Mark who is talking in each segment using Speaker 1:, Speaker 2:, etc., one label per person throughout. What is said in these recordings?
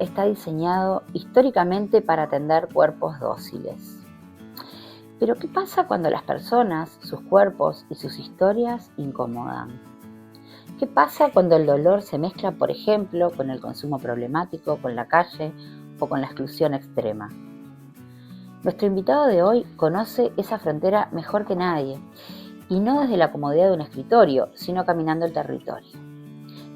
Speaker 1: está diseñado históricamente para atender cuerpos dóciles. Pero ¿qué pasa cuando las personas, sus cuerpos y sus historias incomodan? ¿Qué pasa cuando el dolor se mezcla, por ejemplo, con el consumo problemático, con la calle o con la exclusión extrema? Nuestro invitado de hoy conoce esa frontera mejor que nadie, y no desde la comodidad de un escritorio, sino caminando el territorio.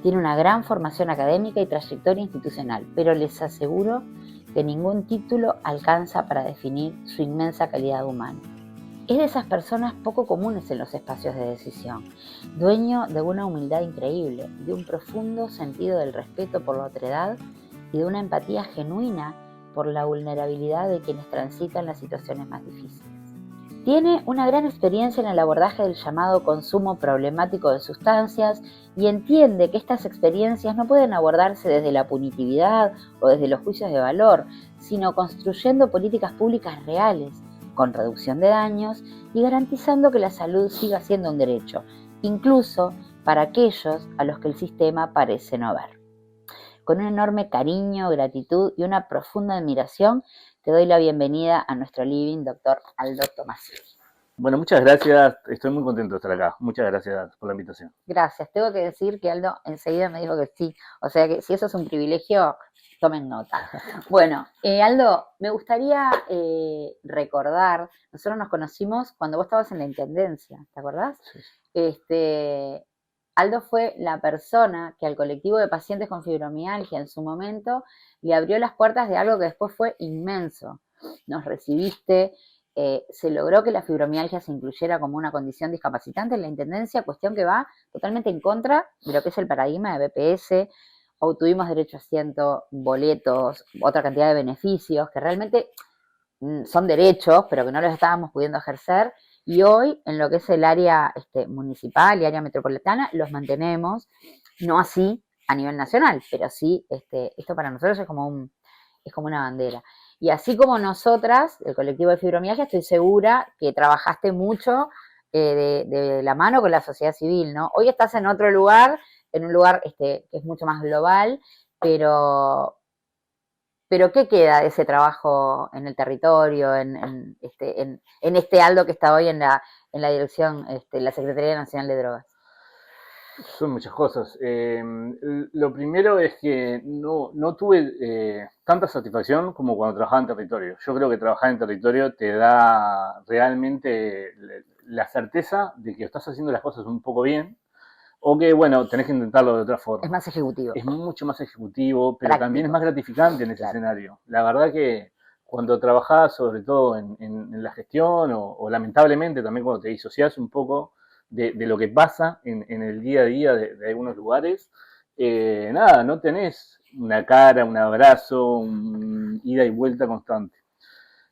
Speaker 1: Tiene una gran formación académica y trayectoria institucional, pero les aseguro que ningún título alcanza para definir su inmensa calidad humana. Es de esas personas poco comunes en los espacios de decisión, dueño de una humildad increíble, de un profundo sentido del respeto por la otredad y de una empatía genuina por la vulnerabilidad de quienes transitan las situaciones más difíciles. Tiene una gran experiencia en el abordaje del llamado consumo problemático de sustancias y entiende que estas experiencias no pueden abordarse desde la punitividad o desde los juicios de valor, sino construyendo políticas públicas reales, con reducción de daños y garantizando que la salud siga siendo un derecho, incluso para aquellos a los que el sistema parece no ver. Con un enorme cariño, gratitud y una profunda admiración, te doy la bienvenida a nuestro living, doctor Aldo Tomasini.
Speaker 2: Bueno, muchas gracias. Estoy muy contento de estar acá. Muchas gracias por la invitación.
Speaker 1: Gracias. Tengo que decir que Aldo enseguida me dijo que sí. O sea que si eso es un privilegio, tomen nota. Bueno, Aldo, me gustaría recordar, nosotros nos conocimos cuando vos estabas en la Intendencia, ¿te acordás?
Speaker 2: Sí.
Speaker 1: Aldo fue la persona que al colectivo de pacientes con fibromialgia en su momento le abrió las puertas de algo que después fue inmenso. Nos recibiste, se logró que la fibromialgia se incluyera como una condición discapacitante en la Intendencia, cuestión que va totalmente en contra de lo que es el paradigma de BPS. Obtuvimos derecho a asiento, boletos, otra cantidad de beneficios que realmente son derechos, pero que no los estábamos pudiendo ejercer. Y hoy, en lo que es el área municipal y área metropolitana, los mantenemos, no así a nivel nacional, pero sí, esto para nosotros es como una bandera. Y así como nosotras, el colectivo de fibromialgia, estoy segura que trabajaste mucho de la mano con la sociedad civil, ¿no? Hoy estás en otro lugar, en un lugar que es mucho más global, pero ¿qué queda de ese trabajo en el territorio, en este Aldo que está hoy en la dirección, la Secretaría Nacional de Drogas?
Speaker 2: Son muchas cosas. Lo primero es que no tuve tanta satisfacción como cuando trabajaba en territorio. Yo creo que trabajar en territorio te da realmente la certeza de que estás haciendo las cosas un poco bien o que, bueno, tenés que intentarlo de otra forma.
Speaker 1: Es más ejecutivo.
Speaker 2: Es mucho más ejecutivo, pero
Speaker 1: práctico.
Speaker 2: También es más gratificante en ese escenario. La verdad que cuando trabajás, sobre todo en la gestión, o lamentablemente también cuando te disociás un poco de lo que pasa en el día a día de algunos lugares, nada, no tenés una cara, un abrazo, un ida y vuelta constante.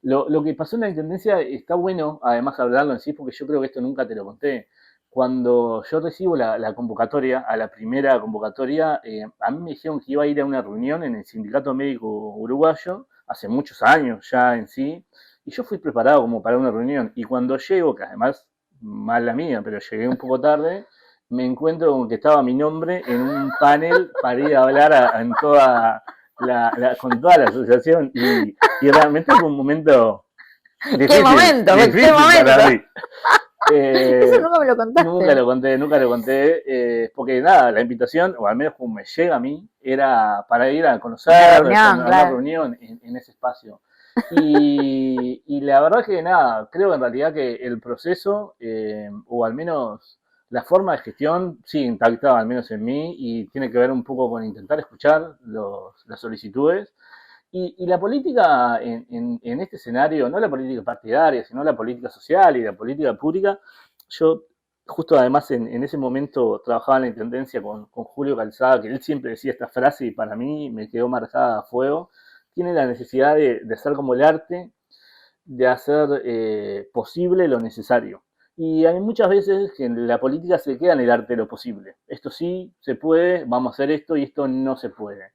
Speaker 2: Lo que pasó en la Intendencia está bueno, además, hablarlo en sí, porque yo creo que esto nunca te lo conté. Cuando yo recibo la convocatoria, a la primera convocatoria, a mí me dijeron que iba a ir a una reunión en el Sindicato Médico Uruguayo, hace muchos años ya en sí, y yo fui preparado como para una reunión. Y cuando llego, que además, mal la mía, pero llegué un poco tarde, me encuentro con que estaba mi nombre en un panel para ir a hablar en toda con toda la asociación, y realmente fue un momento difícil.
Speaker 1: ¿Qué momento?
Speaker 2: Difícil
Speaker 1: ¿Qué momento?
Speaker 2: para mí.
Speaker 1: Eso nunca me lo contaste.
Speaker 2: Nunca lo conté, porque nada, la invitación, o al menos como me llega a mí, era para ir a conocer, a una reunión en ese espacio. Y la verdad que nada, creo en realidad que el proceso, o al menos la forma de gestión, sí impactaba al menos en mí, y tiene que ver un poco con intentar escuchar las solicitudes. Y la política en este escenario, no la política partidaria, sino la política social y la política pública, yo justo además en ese momento trabajaba en la Intendencia con Julio Calzada, que él siempre decía esta frase y para mí me quedó marcada a fuego, tiene la necesidad de hacer como el arte, de hacer posible lo necesario. Y hay muchas veces que en la política se queda en el arte de lo posible. Esto sí se puede, vamos a hacer esto, y esto no se puede.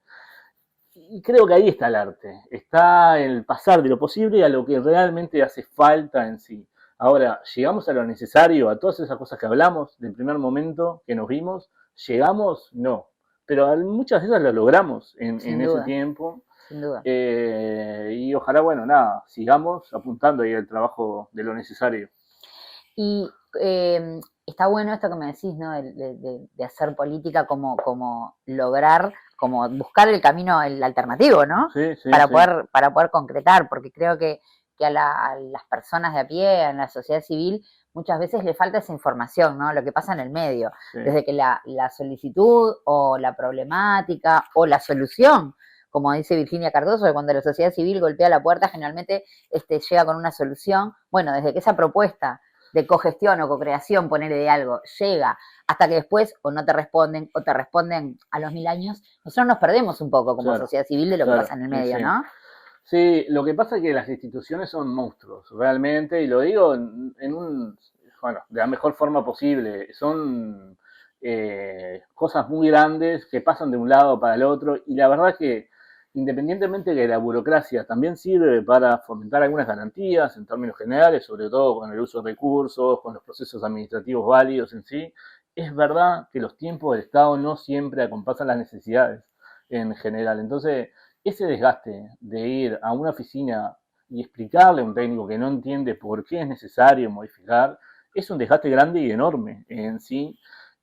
Speaker 2: Y creo que ahí está el arte, está el pasar de lo posible a lo que realmente hace falta en sí. Ahora, ¿llegamos a lo necesario, a todas esas cosas que hablamos del primer momento que nos vimos? ¿Llegamos? No. Pero muchas de esas las logramos en ese tiempo.
Speaker 1: sin duda.
Speaker 2: Y ojalá, bueno, nada, sigamos apuntando ahí al trabajo de lo necesario.
Speaker 1: Y está bueno esto que me decís, ¿no? De hacer política como lograr, como buscar el camino, el alternativo, ¿no?
Speaker 2: Sí, sí,
Speaker 1: Para
Speaker 2: sí.
Speaker 1: poder concretar, porque creo que a las personas de a pie, a la sociedad civil, muchas veces le falta esa información, ¿no? Lo que pasa en el medio.
Speaker 2: Sí.
Speaker 1: Desde que la solicitud o la problemática o la solución, como dice Virginia Cardoso, que cuando la sociedad civil golpea la puerta, generalmente llega con una solución. Bueno, desde que esa propuesta de cogestión o cocreación, ponerle de algo, llega hasta que después o no te responden o te responden a los 1000 años, nosotros nos perdemos un poco como sociedad civil de lo que pasa en el medio,
Speaker 2: sí.
Speaker 1: ¿no?
Speaker 2: Sí, lo que pasa es que las instituciones son monstruos, realmente, y lo digo bueno, de la mejor forma posible. Son cosas muy grandes que pasan de un lado para el otro, y la verdad que independientemente de la burocracia también sirve para fomentar algunas garantías en términos generales, sobre todo con el uso de recursos, con los procesos administrativos válidos en sí, es verdad que los tiempos del Estado no siempre acompasan las necesidades en general. Entonces, ese desgaste de ir a una oficina y explicarle a un técnico que no entiende por qué es necesario modificar, es un desgaste grande y enorme en sí.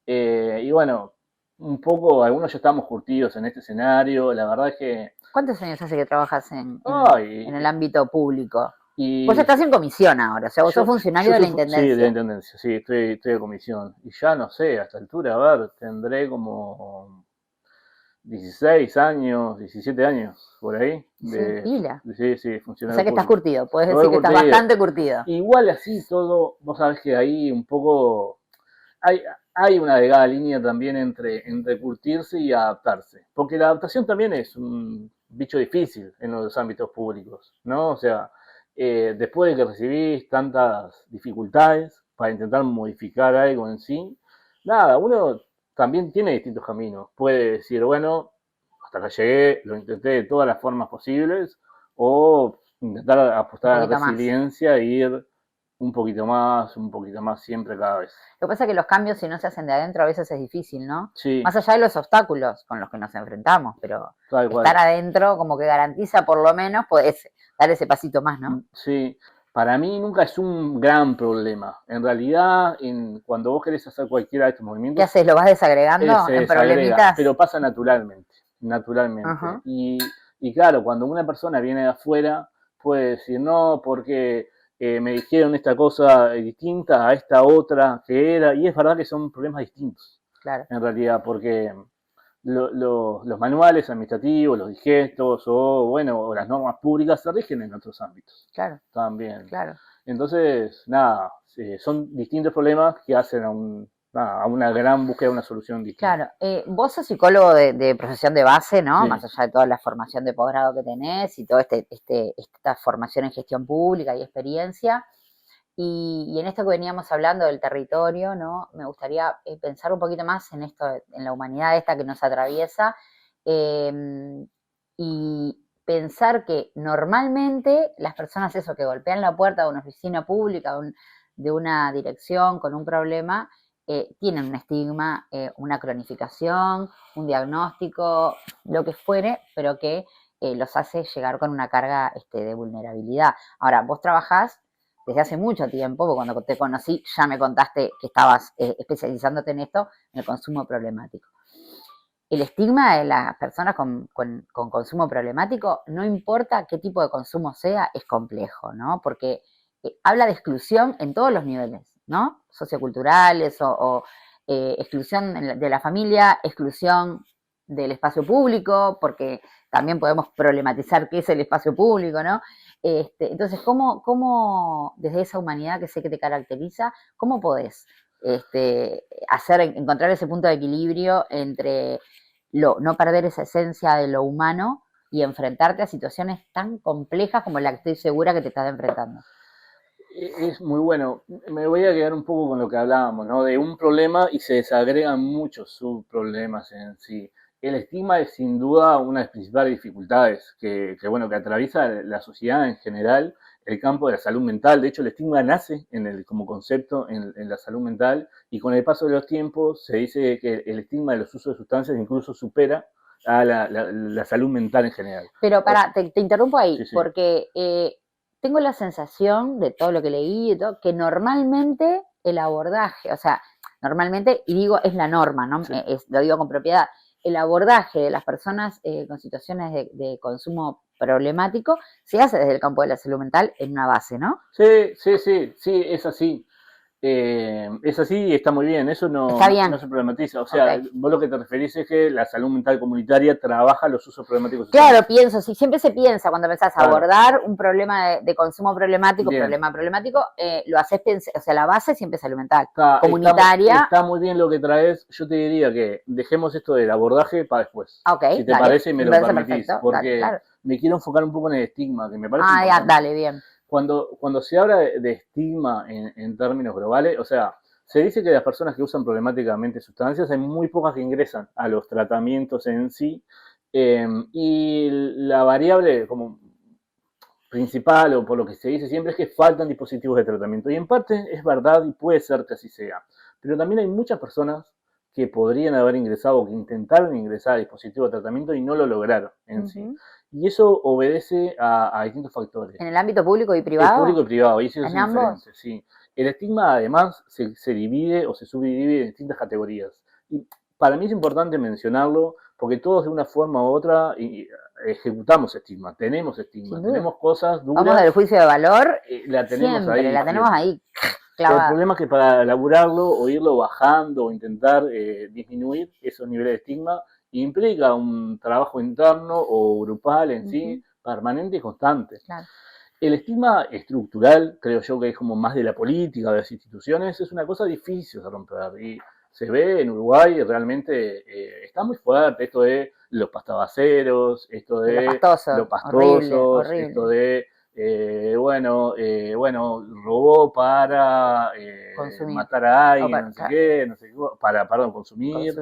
Speaker 2: Y bueno, un poco, algunos ya estamos curtidos en este escenario, la verdad es que...
Speaker 1: ¿Cuántos años hace que trabajas en el ámbito público? Vos
Speaker 2: Y
Speaker 1: estás en comisión ahora, o sea, vos sos funcionario de la Intendencia.
Speaker 2: Sí, de la Intendencia, sí, estoy de comisión. Y ya no sé, a esta altura, a ver, tendré como 16 años, 17 años, por ahí.
Speaker 1: Pila.
Speaker 2: Sí, funcionario.
Speaker 1: O sea que estás curtido, puedes decir que
Speaker 2: curtido.
Speaker 1: estás bastante curtido.
Speaker 2: Igual así todo, vos sabés que ahí un poco hay una delgada línea también entre curtirse y adaptarse. Porque la adaptación también es un bicho difícil en los ámbitos públicos, ¿no? O sea, después de que recibís tantas dificultades para intentar modificar algo en sí, nada, uno también tiene distintos caminos. Puede decir, bueno, hasta acá llegué, lo intenté de todas las formas posibles, o intentar apostar a la resiliencia e ir un poquito más siempre cada vez.
Speaker 1: Lo que pasa es que los cambios, si no se hacen de adentro, a veces es difícil, ¿no?
Speaker 2: Sí.
Speaker 1: Más allá de los obstáculos con los que nos enfrentamos, pero estar adentro como que garantiza por lo menos podés dar ese pasito más, ¿no?
Speaker 2: Sí. Para mí nunca es un gran problema. En realidad, cuando vos querés hacer cualquiera de estos movimientos...
Speaker 1: ¿Qué haces? ¿Lo vas desagregando en problemitas?
Speaker 2: Pero pasa naturalmente. Uh-huh. Y claro, cuando una persona viene de afuera, puede decir, no, porque me dijeron esta cosa distinta a esta otra que era, y es verdad que son problemas distintos.
Speaker 1: Claro.
Speaker 2: En realidad, porque los manuales administrativos, los digestos o las normas públicas se rigen en otros ámbitos.
Speaker 1: Claro.
Speaker 2: También.
Speaker 1: Claro.
Speaker 2: Entonces, nada, son distintos problemas que hacen a una gran búsqueda de una solución distinta.
Speaker 1: Claro, vos sos psicólogo de profesión de base, ¿no? Sí. Más allá de toda la formación de posgrado que tenés y toda esta formación en gestión pública y experiencia. Y en esto que veníamos hablando del territorio, ¿no? Me gustaría pensar un poquito más en esto, en la humanidad esta que nos atraviesa, y pensar que normalmente las personas que golpean la puerta de una oficina pública, de una dirección con un problema, tienen un estigma, una cronificación, un diagnóstico, lo que fuere, pero que los hace llegar con una carga de vulnerabilidad. Ahora, vos trabajás desde hace mucho tiempo, porque cuando te conocí ya me contaste que estabas especializándote en esto, en el consumo problemático. El estigma de las personas con consumo problemático, no importa qué tipo de consumo sea, es complejo, ¿no? Porque habla de exclusión en todos los niveles, ¿no? Socioculturales o exclusión de la familia, exclusión del espacio público, porque también podemos problematizar qué es el espacio público, ¿no? Entonces, ¿cómo desde esa humanidad que sé que te caracteriza, cómo podés encontrar ese punto de equilibrio entre no perder esa esencia de lo humano y enfrentarte a situaciones tan complejas como la que estoy segura que te estás enfrentando?
Speaker 2: Es muy bueno. Me voy a quedar un poco con lo que hablábamos, ¿no? De un problema y se desagregan muchos subproblemas en sí. El estigma es sin duda una de las principales dificultades que atraviesa la sociedad en general, el campo de la salud mental. De hecho, el estigma nace como concepto en la salud mental, y con el paso de los tiempos se dice que el estigma de los usos de sustancias incluso supera a la salud mental en general.
Speaker 1: Pero te interrumpo ahí, sí, sí. Porque tengo la sensación de todo lo que leí, que normalmente el abordaje, o sea, normalmente, y digo, es la norma, ¿no? Sí. Lo digo con propiedad, el abordaje de las personas con situaciones de consumo problemático se hace desde el campo de la salud mental en una base, ¿no?
Speaker 2: Sí, es así. Es así y está muy bien, eso no se problematiza. O sea, okay. Vos lo que te referís es que la salud mental comunitaria trabaja los usos problemáticos
Speaker 1: sociales. Claro, pienso, si siempre se piensa cuando empezás a abordar un problema de consumo problemático, lo haces, o sea, la base siempre es salud mental comunitaria.
Speaker 2: Está muy bien lo que traes, yo te diría que dejemos esto del abordaje para después.
Speaker 1: Okay,
Speaker 2: si te parece y me lo permitís, perfecto, porque claro. Me quiero enfocar un poco en el estigma, que me parece
Speaker 1: ya, dale, bien.
Speaker 2: Cuando se habla de estigma en términos globales, o sea, se dice que las personas que usan problemáticamente sustancias hay muy pocas que ingresan a los tratamientos en sí, y la variable como principal o por lo que se dice siempre es que faltan dispositivos de tratamiento, y en parte es verdad y puede ser que así sea, pero también hay muchas personas que podrían haber ingresado o que intentaron ingresar a dispositivos de tratamiento y no lo lograron en sí. Y eso obedece a distintos factores.
Speaker 1: ¿En el ámbito público y privado?
Speaker 2: Público y privado, y eso es
Speaker 1: diferente,
Speaker 2: sí. El estigma, además, se divide o se subdivide en distintas categorías. Y para mí es importante mencionarlo porque todos de una forma u otra ejecutamos estigma, tenemos estigma, tenemos cosas duras.
Speaker 1: Vamos del juicio de valor,
Speaker 2: la tenemos
Speaker 1: siempre,
Speaker 2: ahí.
Speaker 1: La tenemos ahí.
Speaker 2: Clavada. El problema es que para elaborarlo o irlo bajando o intentar disminuir esos niveles de estigma implica un trabajo interno o grupal en sí, permanente y constante.
Speaker 1: Claro.
Speaker 2: El estigma estructural, creo yo que es como más de la política, de las instituciones, es una cosa difícil de romper. Y se ve en Uruguay realmente está muy fuerte esto de los pastabaceros, esto de los pastosos, horrible. Esto de bueno, robó para matar a alguien, no sé qué, para consumir.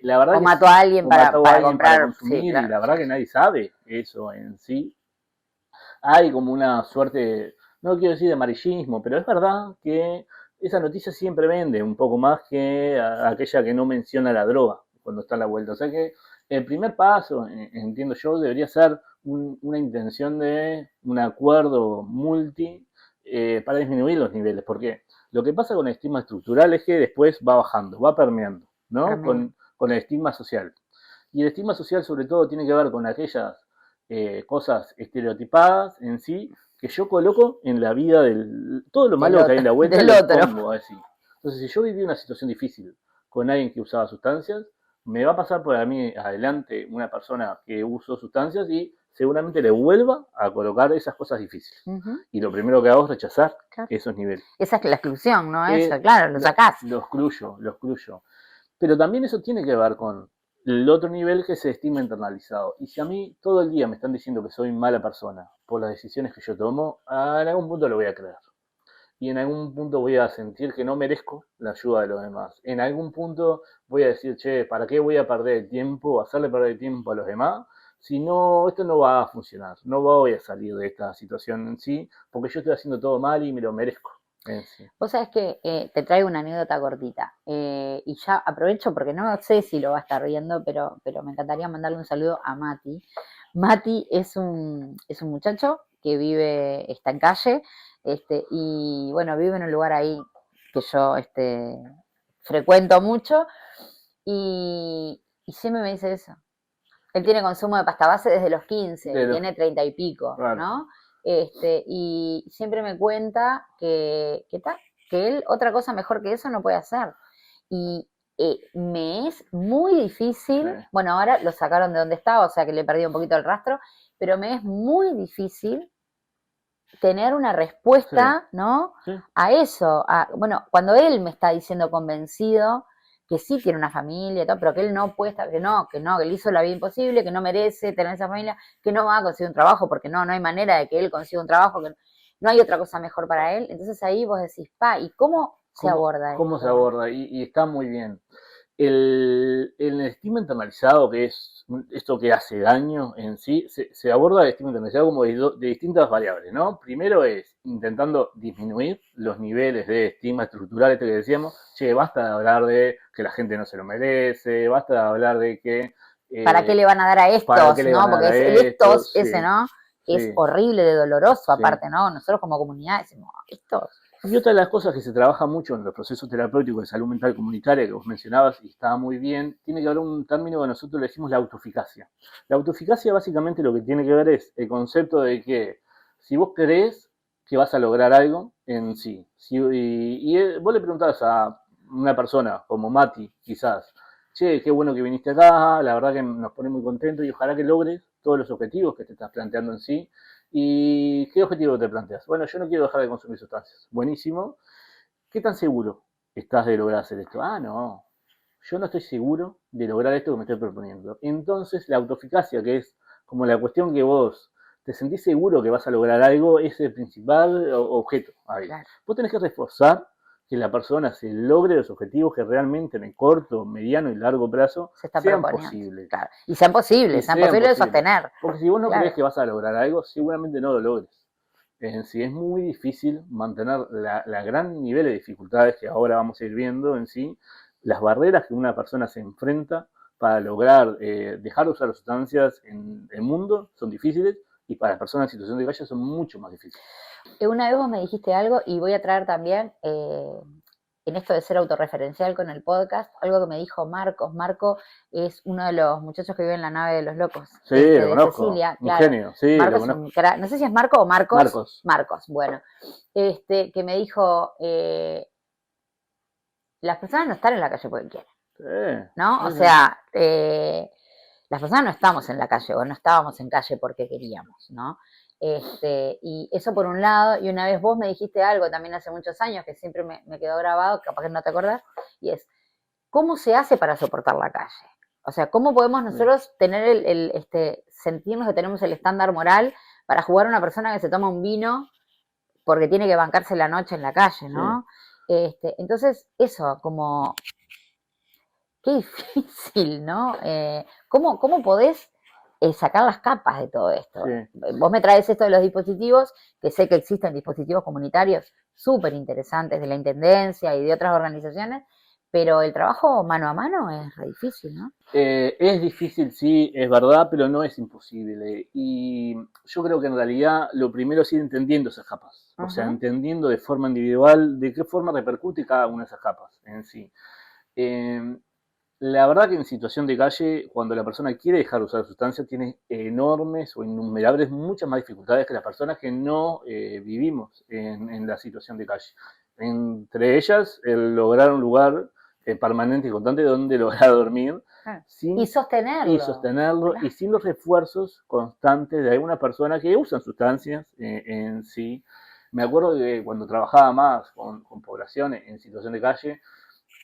Speaker 2: La verdad
Speaker 1: o mató a alguien para comprar,
Speaker 2: para consumir, sí, claro. Y la verdad que nadie sabe eso en sí. Hay como una suerte, no quiero decir de amarillismo, pero es verdad que esa noticia siempre vende un poco más que aquella que no menciona la droga cuando está a la vuelta. O sea que el primer paso, entiendo yo, debería ser una intención de un acuerdo multi para disminuir los niveles. Porque lo que pasa con el estigma estructural es que después va bajando, va permeando, ¿no? Con el estigma social. Y el estigma social sobre todo tiene que ver con aquellas cosas estereotipadas en sí que yo coloco en la vida todo lo malo que hay en la vuelta lo pongo así. Entonces, si yo viví una situación difícil con alguien que usaba sustancias, me va a pasar por a mí adelante una persona que usó sustancias y seguramente le vuelva a colocar esas cosas difíciles. Y lo primero que hago es rechazar esos niveles.
Speaker 1: Esa es la exclusión, ¿no? Eso, claro, lo sacás.
Speaker 2: Lo excluyo. Pero también eso tiene que ver con el otro nivel, que es el estigma internalizado. Y si a mí todo el día me están diciendo que soy mala persona por las decisiones que yo tomo, en algún punto lo voy a creer. Y en algún punto voy a sentir que no merezco la ayuda de los demás. En algún punto voy a decir, che, ¿para qué voy a perder el tiempo, hacerle perder el tiempo a los demás? Si no, esto no va a funcionar. No voy a salir de esta situación en sí, porque yo estoy haciendo todo mal y me lo merezco.
Speaker 1: Sí. Vos sabés que te traigo una anécdota cortita y ya aprovecho porque no sé si lo va a estar viendo, pero me encantaría mandarle un saludo a Mati. Mati es un muchacho que está en calle y bueno, vive en un lugar ahí que yo frecuento mucho y siempre me dice eso. Él tiene consumo de pasta base desde los 15, tiene 30 y pico, claro. ¿No? Y siempre me cuenta que él otra cosa mejor que eso no puede hacer. Y me es muy difícil, sí. Bueno, ahora lo sacaron de donde estaba, o sea que le perdí un poquito el rastro, pero me es muy difícil tener una respuesta, sí. ¿No? Sí. A eso. Bueno, cuando él me está diciendo convencido que sí tiene una familia y todo, pero que él no puede estar, que él hizo la vida imposible, que no merece tener esa familia, que no va a conseguir un trabajo, porque no hay manera de que él consiga un trabajo, que no hay otra cosa mejor para él. Entonces ahí vos decís, ¿y cómo se aborda esto?
Speaker 2: ¿Cómo se aborda? Y está muy bien. El estigma internalizado, que es esto que hace daño en sí, se aborda el estigma internalizado como de distintas variables, ¿no? Primero es intentando disminuir los niveles de estigma estructural, que decíamos, basta de hablar de que la gente no se lo merece, basta de hablar de que
Speaker 1: ¿Para qué le van a dar a estos, no? Porque el estos, ese, ¿no? Es horrible de doloroso, aparte, ¿no? Nosotros como comunidad decimos, estos.
Speaker 2: Y otra de las cosas que se trabaja mucho en los procesos terapéuticos de salud mental comunitaria que vos mencionabas y estaba muy bien, tiene que haber un término que nosotros le decimos la autoeficacia. La autoeficacia básicamente lo que tiene que ver es el concepto de que si vos creés que vas a lograr algo en sí, y vos le preguntás a una persona como Mati, quizás, che, qué bueno que viniste acá, la verdad que nos pone muy contentos y ojalá que logres todos los objetivos que te estás planteando en sí. ¿Y qué objetivo te planteas? Bueno, yo no quiero dejar de consumir sustancias. Buenísimo. ¿Qué tan seguro estás de lograr hacer esto? Ah, no. Yo no estoy seguro de lograr esto que me estoy proponiendo. Entonces, la autoeficacia, que es como la cuestión que vos te sentís seguro que vas a lograr algo, es el principal objeto. Ahí. Claro. Vos tenés que reforzar que la persona se logre los objetivos que realmente en el corto, mediano y largo plazo sean posibles.
Speaker 1: Claro. Y sean posibles de sostener.
Speaker 2: Porque si vos no crees que vas a lograr algo, seguramente no lo logres. En sí es muy difícil mantener la gran nivel de dificultades que ahora vamos a ir viendo en sí, las barreras que una persona se enfrenta para lograr dejar de usar las sustancias en el mundo son difíciles y para las personas en situación de calle son mucho más difíciles.
Speaker 1: Una vez vos me dijiste algo y voy a traer también, en esto de ser autorreferencial con el podcast, algo que me dijo Marcos. Marco es uno de los muchachos que vive en la nave de los locos.
Speaker 2: Sí, lo conozco. Cecilia,
Speaker 1: un genio, sí, Marcos lo conozco. No sé si es Marco o Marcos. Marcos, bueno. Que me dijo, las personas no están en la calle porque quieren. Sí, ¿no? O sea, las personas no estamos en la calle o no estábamos en calle porque queríamos, ¿no? Y eso por un lado, y una vez vos me dijiste algo también hace muchos años que siempre me quedó grabado, capaz que no te acordás, y es, ¿cómo se hace para soportar la calle? O sea, ¿cómo podemos nosotros tener sentirnos que tenemos el estándar moral para jugar a una persona que se toma un vino porque tiene que bancarse la noche en la calle, ¿no? Sí. Entonces, eso, como, qué difícil, ¿no? ¿Cómo podés sacar las capas de todo esto? Sí. Vos me traes esto de los dispositivos, que sé que existen dispositivos comunitarios súper interesantes de la Intendencia y de otras organizaciones, pero el trabajo mano a mano es re difícil, ¿no?
Speaker 2: Es difícil, sí, es verdad, pero no es imposible. Y yo creo que en realidad lo primero es ir entendiendo esas capas. O sea, entendiendo de forma individual de qué forma repercute cada una de esas capas en sí. La verdad que en situación de calle, cuando la persona quiere dejar de usar sustancias, tiene enormes o innumerables, muchas más dificultades que las personas que no vivimos en la situación de calle. Entre ellas, el lograr un lugar permanente y constante donde lograr dormir.
Speaker 1: Y sostenerlo.
Speaker 2: Claro. Y sin los refuerzos constantes de algunas personas que usan sustancias en sí. Me acuerdo que cuando trabajaba más con población en situación de calle,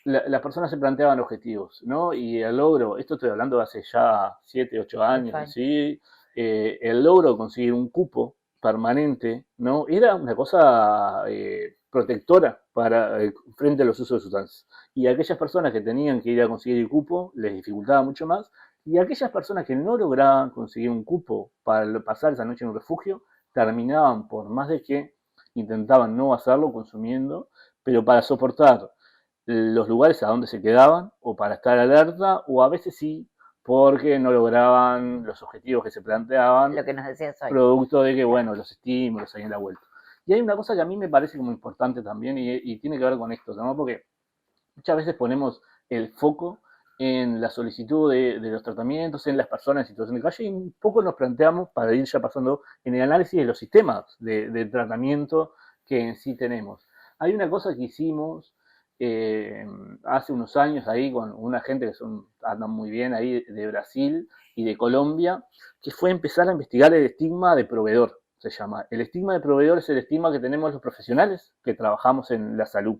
Speaker 2: las personas se planteaban objetivos, ¿no? Y el logro, esto estoy hablando de hace ya 7, 8 años, ¿sí? El logro de conseguir un cupo permanente, ¿no? Era una cosa protectora frente a los usos de sustancias. Y aquellas personas que tenían que ir a conseguir el cupo les dificultaba mucho más. Y aquellas personas que no lograban conseguir un cupo para pasar esa noche en un refugio, terminaban, por más de que intentaban no hacerlo consumiendo, pero para soportar los lugares a donde se quedaban o para estar alerta o a veces sí porque no lograban los objetivos que se planteaban,
Speaker 1: lo que nos decías hoy,
Speaker 2: producto de que, bueno, los estímulos ahí en la vuelta. Y hay una cosa que a mí me parece como importante también y tiene que ver con esto, ¿no? Porque muchas veces ponemos el foco en la solicitud de los tratamientos, en las personas en situación de calle y un poco nos planteamos, para ir ya pasando, en el análisis de los sistemas de tratamiento que en sí tenemos. Hay una cosa que hicimos hace unos años ahí con una gente que andan muy bien ahí de Brasil y de Colombia, que fue empezar a investigar el estigma de proveedor, se llama. El estigma de proveedor es el estigma que tenemos los profesionales que trabajamos en la salud.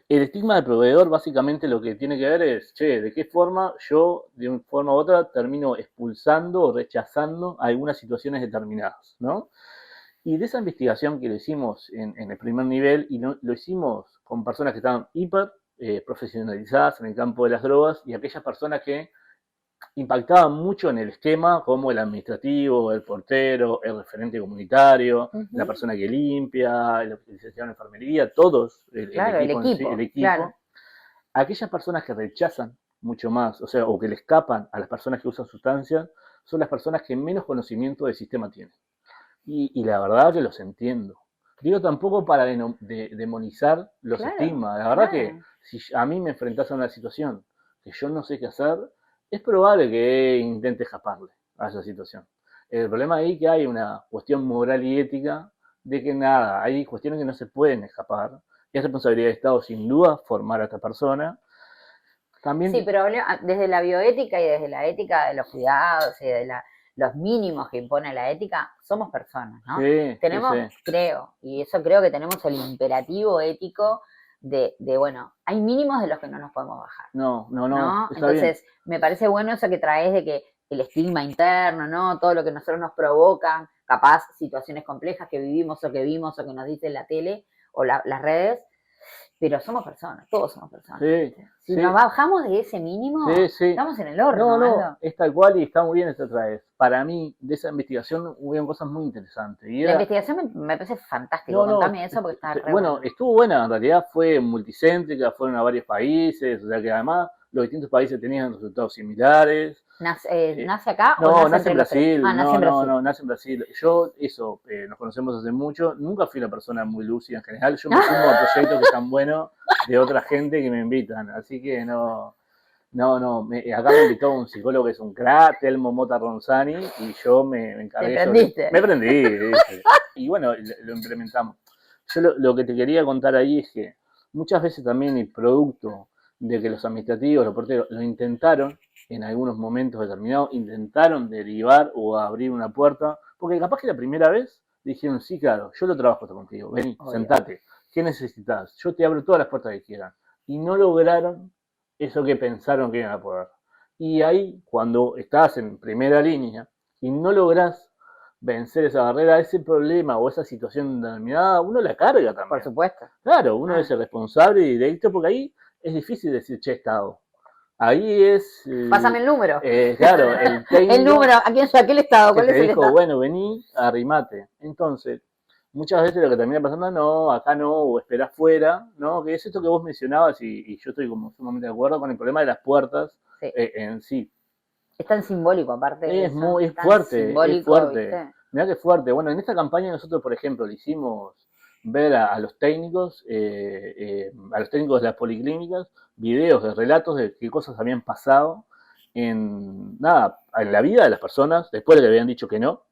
Speaker 2: El estigma de proveedor básicamente lo que tiene que ver es, che, ¿de qué forma yo, de una forma u otra, termino expulsando o rechazando algunas situaciones determinadas, ¿no? Y de esa investigación que lo hicimos en el primer nivel, y lo hicimos con personas que estaban hiper profesionalizadas en el campo de las drogas y aquellas personas que impactaban mucho en el esquema, como el administrativo, el portero, el referente comunitario, la persona que limpia, el licenciado en enfermería, todos,
Speaker 1: el equipo.
Speaker 2: Claro. Aquellas personas que rechazan mucho más, o sea, o que le escapan a las personas que usan sustancias, son las personas que menos conocimiento del sistema tienen. Y la verdad que los entiendo. Digo tampoco para demonizar los estigmas. La verdad que si a mí me enfrentas a una situación que yo no sé qué hacer, es probable que intente escaparle a esa situación. El problema ahí es que hay una cuestión moral y ética de que nada, hay cuestiones que no se pueden escapar. Y es responsabilidad del Estado, sin duda, formar a esta persona. También...
Speaker 1: Sí, pero desde la bioética y desde la ética de los cuidados y de los mínimos que impone la ética, somos personas, ¿no?
Speaker 2: Sí,
Speaker 1: tenemos,
Speaker 2: sí.
Speaker 1: creo, y eso creo que tenemos el imperativo ético de, bueno, hay mínimos de los que no nos podemos bajar.
Speaker 2: No.
Speaker 1: Entonces,
Speaker 2: bien.
Speaker 1: Me parece bueno eso que traes de que el estigma interno, ¿no? Todo lo que nosotros nos provocan, capaz situaciones complejas que vivimos o que vimos o que nos dice la tele o las redes, pero somos personas, todos somos personas.
Speaker 2: Sí,
Speaker 1: si nos bajamos de ese mínimo, estamos en el horno.
Speaker 2: No, es tal cual y está muy bien esta otra vez. Para mí, de esa investigación hubieron cosas muy interesantes.
Speaker 1: La investigación me parece fantástico, contame eso porque está re bueno.
Speaker 2: Estuvo buena, en realidad fue multicéntrica, fueron a varios países, o sea que además los distintos países tenían resultados similares.
Speaker 1: ¿Nace acá
Speaker 2: no,
Speaker 1: o
Speaker 2: nace en Brasil?
Speaker 1: Nace en Brasil.
Speaker 2: No, nace en Brasil. Yo, nos conocemos hace mucho, nunca fui una persona muy lúcida en general, yo me sumo a proyectos que están buenos de otra gente que me invitan, así que no, acá me invitó un psicólogo que es un crack, Telmo Mota Ronzani, y yo me encargué. Me prendí. Y bueno, lo implementamos. Yo lo que te quería contar ahí es que muchas veces también el producto de que los administrativos, los porteros, lo intentaron en algunos momentos determinados, intentaron derivar o abrir una puerta, porque capaz que la primera vez dijeron, sí, claro, yo lo trabajo contigo, vení, sentate, ¿qué necesitas? Yo te abro todas las puertas que quieran. Y no lograron eso que pensaron que iban a poder. Y ahí, cuando estás en primera línea y no lográs vencer esa barrera, ese problema o esa situación determinada, uno la carga también.
Speaker 1: Por supuesto.
Speaker 2: Claro, uno es el responsable y directo, porque ahí es difícil decir, che, Estado. Ahí es...
Speaker 1: Pásame el número.
Speaker 2: Claro, el técnico...
Speaker 1: El número, ¿a qué Estado?
Speaker 2: ¿Cuál es el Estado? Bueno, vení, arrimate. Entonces, muchas veces lo que termina pasando, no, acá no, o esperás fuera, ¿no? Que es esto que vos mencionabas y yo estoy como sumamente de acuerdo con el problema de las puertas en sí.
Speaker 1: Es tan simbólico, aparte.
Speaker 2: Es fuerte, es fuerte. ¿Viste? Mirá que fuerte. Bueno, en esta campaña nosotros, por ejemplo, le hicimos ver a los técnicos, de las policlínicas, videos de relatos de qué cosas habían pasado en la vida de las personas, después de que le habían dicho que no,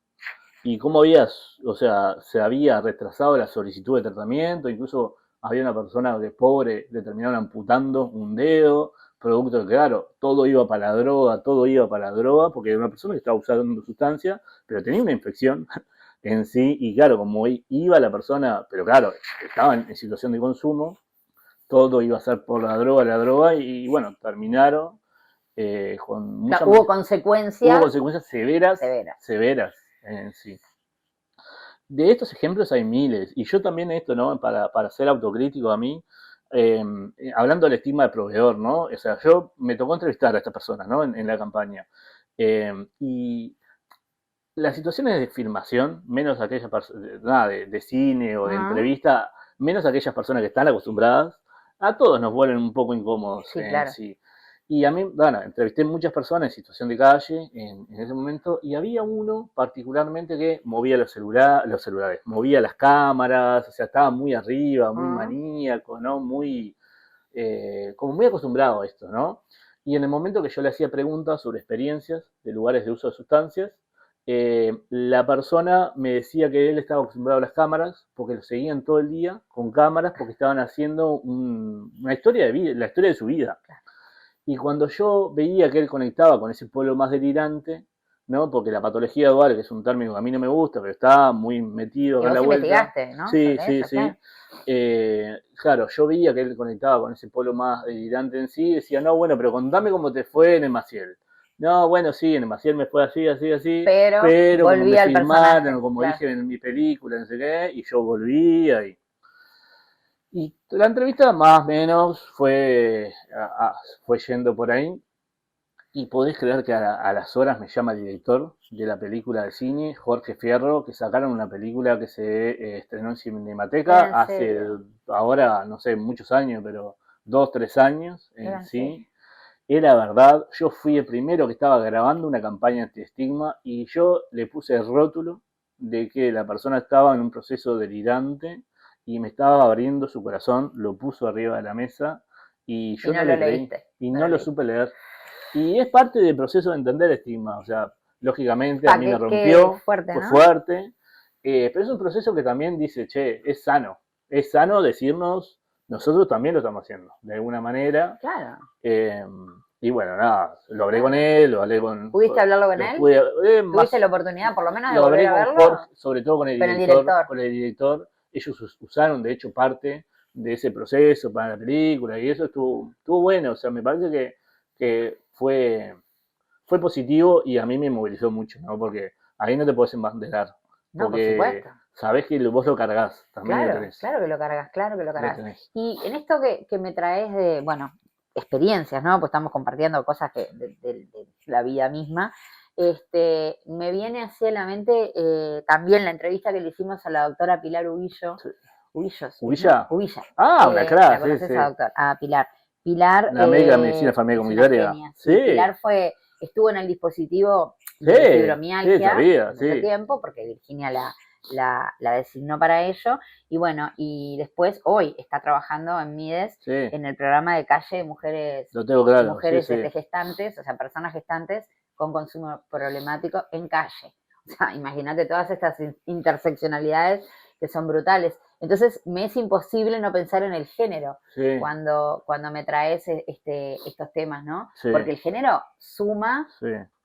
Speaker 2: y cómo se había retrasado la solicitud de tratamiento, incluso había una persona que pobre le terminaron amputando un dedo, producto de que, claro, todo iba para la droga, porque era una persona que estaba usando sustancia, pero tenía una infección en sí, y claro, como iba la persona, pero claro, estaba en situación de consumo, todo iba a ser por la droga, y bueno, terminaron con muchas...
Speaker 1: Hubo consecuencias
Speaker 2: severas en sí. De estos ejemplos hay miles, y yo también esto, ¿no? Para ser autocrítico a mí, hablando del estigma de proveedor, ¿no? O sea, yo me tocó entrevistar a estas personas, ¿no? En la campaña. Y las situaciones de filmación, menos aquellas personas de cine o de entrevista, menos aquellas personas que están acostumbradas, a todos nos vuelven un poco incómodos.
Speaker 1: Sí, claro.
Speaker 2: Sí. Y a mí, bueno, entrevisté muchas personas en situación de calle en ese momento, y había uno particularmente que movía los celulares, movía las cámaras, o sea, estaba muy arriba, muy maníaco, ¿no? Muy, como muy acostumbrado a esto, ¿no? Y en el momento que yo le hacía preguntas sobre experiencias de lugares de uso de sustancias, la persona me decía que él estaba acostumbrado a las cámaras porque lo seguían todo el día con cámaras porque estaban haciendo una historia de vida, la historia de su vida. Y cuando yo veía que él conectaba con ese pueblo más delirante, ¿no? Porque la patología dual, que es un término que a mí no me gusta, pero está muy metido acá en la vuelta.
Speaker 1: Investigaste, ¿no?
Speaker 2: Sí. Claro, yo veía que él conectaba con ese pueblo más delirante en sí, y decía, no, bueno, pero contame cómo te fue en el Maciel. No, bueno, sí, en el Maciel me fue así, pero como me filmaron, como dije en mi película, no sé qué, y yo volví ahí. Y la entrevista más o menos fue yendo por ahí. Y podés creer que a las horas me llama el director de la película de cine, Jorge Fierro, que sacaron una película que se estrenó en Cinemateca hace, ahora, no sé, muchos años, pero 2, 3 años en sí. era verdad. Yo fui el primero que estaba grabando una campaña anti-estigma y yo le puse el rótulo de que la persona estaba en un proceso delirante y me estaba abriendo su corazón, lo puso arriba de la mesa y yo no le creí y no lo supe leer. Y es parte del proceso de entender el estigma, o sea, lógicamente a mí me rompió,
Speaker 1: fuerte,
Speaker 2: fue
Speaker 1: ¿no?
Speaker 2: fuerte, pero es un proceso que también dice, che, es sano decirnos, nosotros también lo estamos haciendo, de alguna manera.
Speaker 1: Claro.
Speaker 2: Y bueno, nada, lo hablé con él, lo hablé con...
Speaker 1: ¿Pudiste hablarlo con él? ¿Tuviste la oportunidad por lo menos de volver a verlo?
Speaker 2: Jorge, sobre todo con el director. Con el director. Ellos usaron, de hecho, parte de ese proceso para la película y eso estuvo bueno. O sea, me parece que fue positivo y a mí me movilizó mucho, ¿no? Porque ahí no te podés embanderar.
Speaker 1: No, por supuesto.
Speaker 2: Sabés que vos lo cargás, también
Speaker 1: claro,
Speaker 2: lo tenés.
Speaker 1: Claro que lo cargas. Y en esto que me traes de, bueno, experiencias, ¿no? Pues estamos compartiendo cosas de la vida misma. Me viene hacia la mente también la entrevista que le hicimos a la doctora Pilar Ubillo. Sí.
Speaker 2: ¿Ubilla?
Speaker 1: ¿No? Ubilla.
Speaker 2: Ah, una crack.
Speaker 1: ¿La conoces a doctor? A Pilar. Pilar.
Speaker 2: La médica de medicina familiar comunitaria.
Speaker 1: Sí. Pilar estuvo en el dispositivo de fibromialgia mucho tiempo, porque Virginia la designó para ello, y bueno, y después hoy está trabajando en Mides, en el programa de calle de mujeres, mujeres gestantes, o sea, personas gestantes con consumo problemático en calle. O sea, imagínate todas estas interseccionalidades que son brutales. Entonces, me es imposible no pensar en el género cuando me traes estos temas, ¿no? Porque el género suma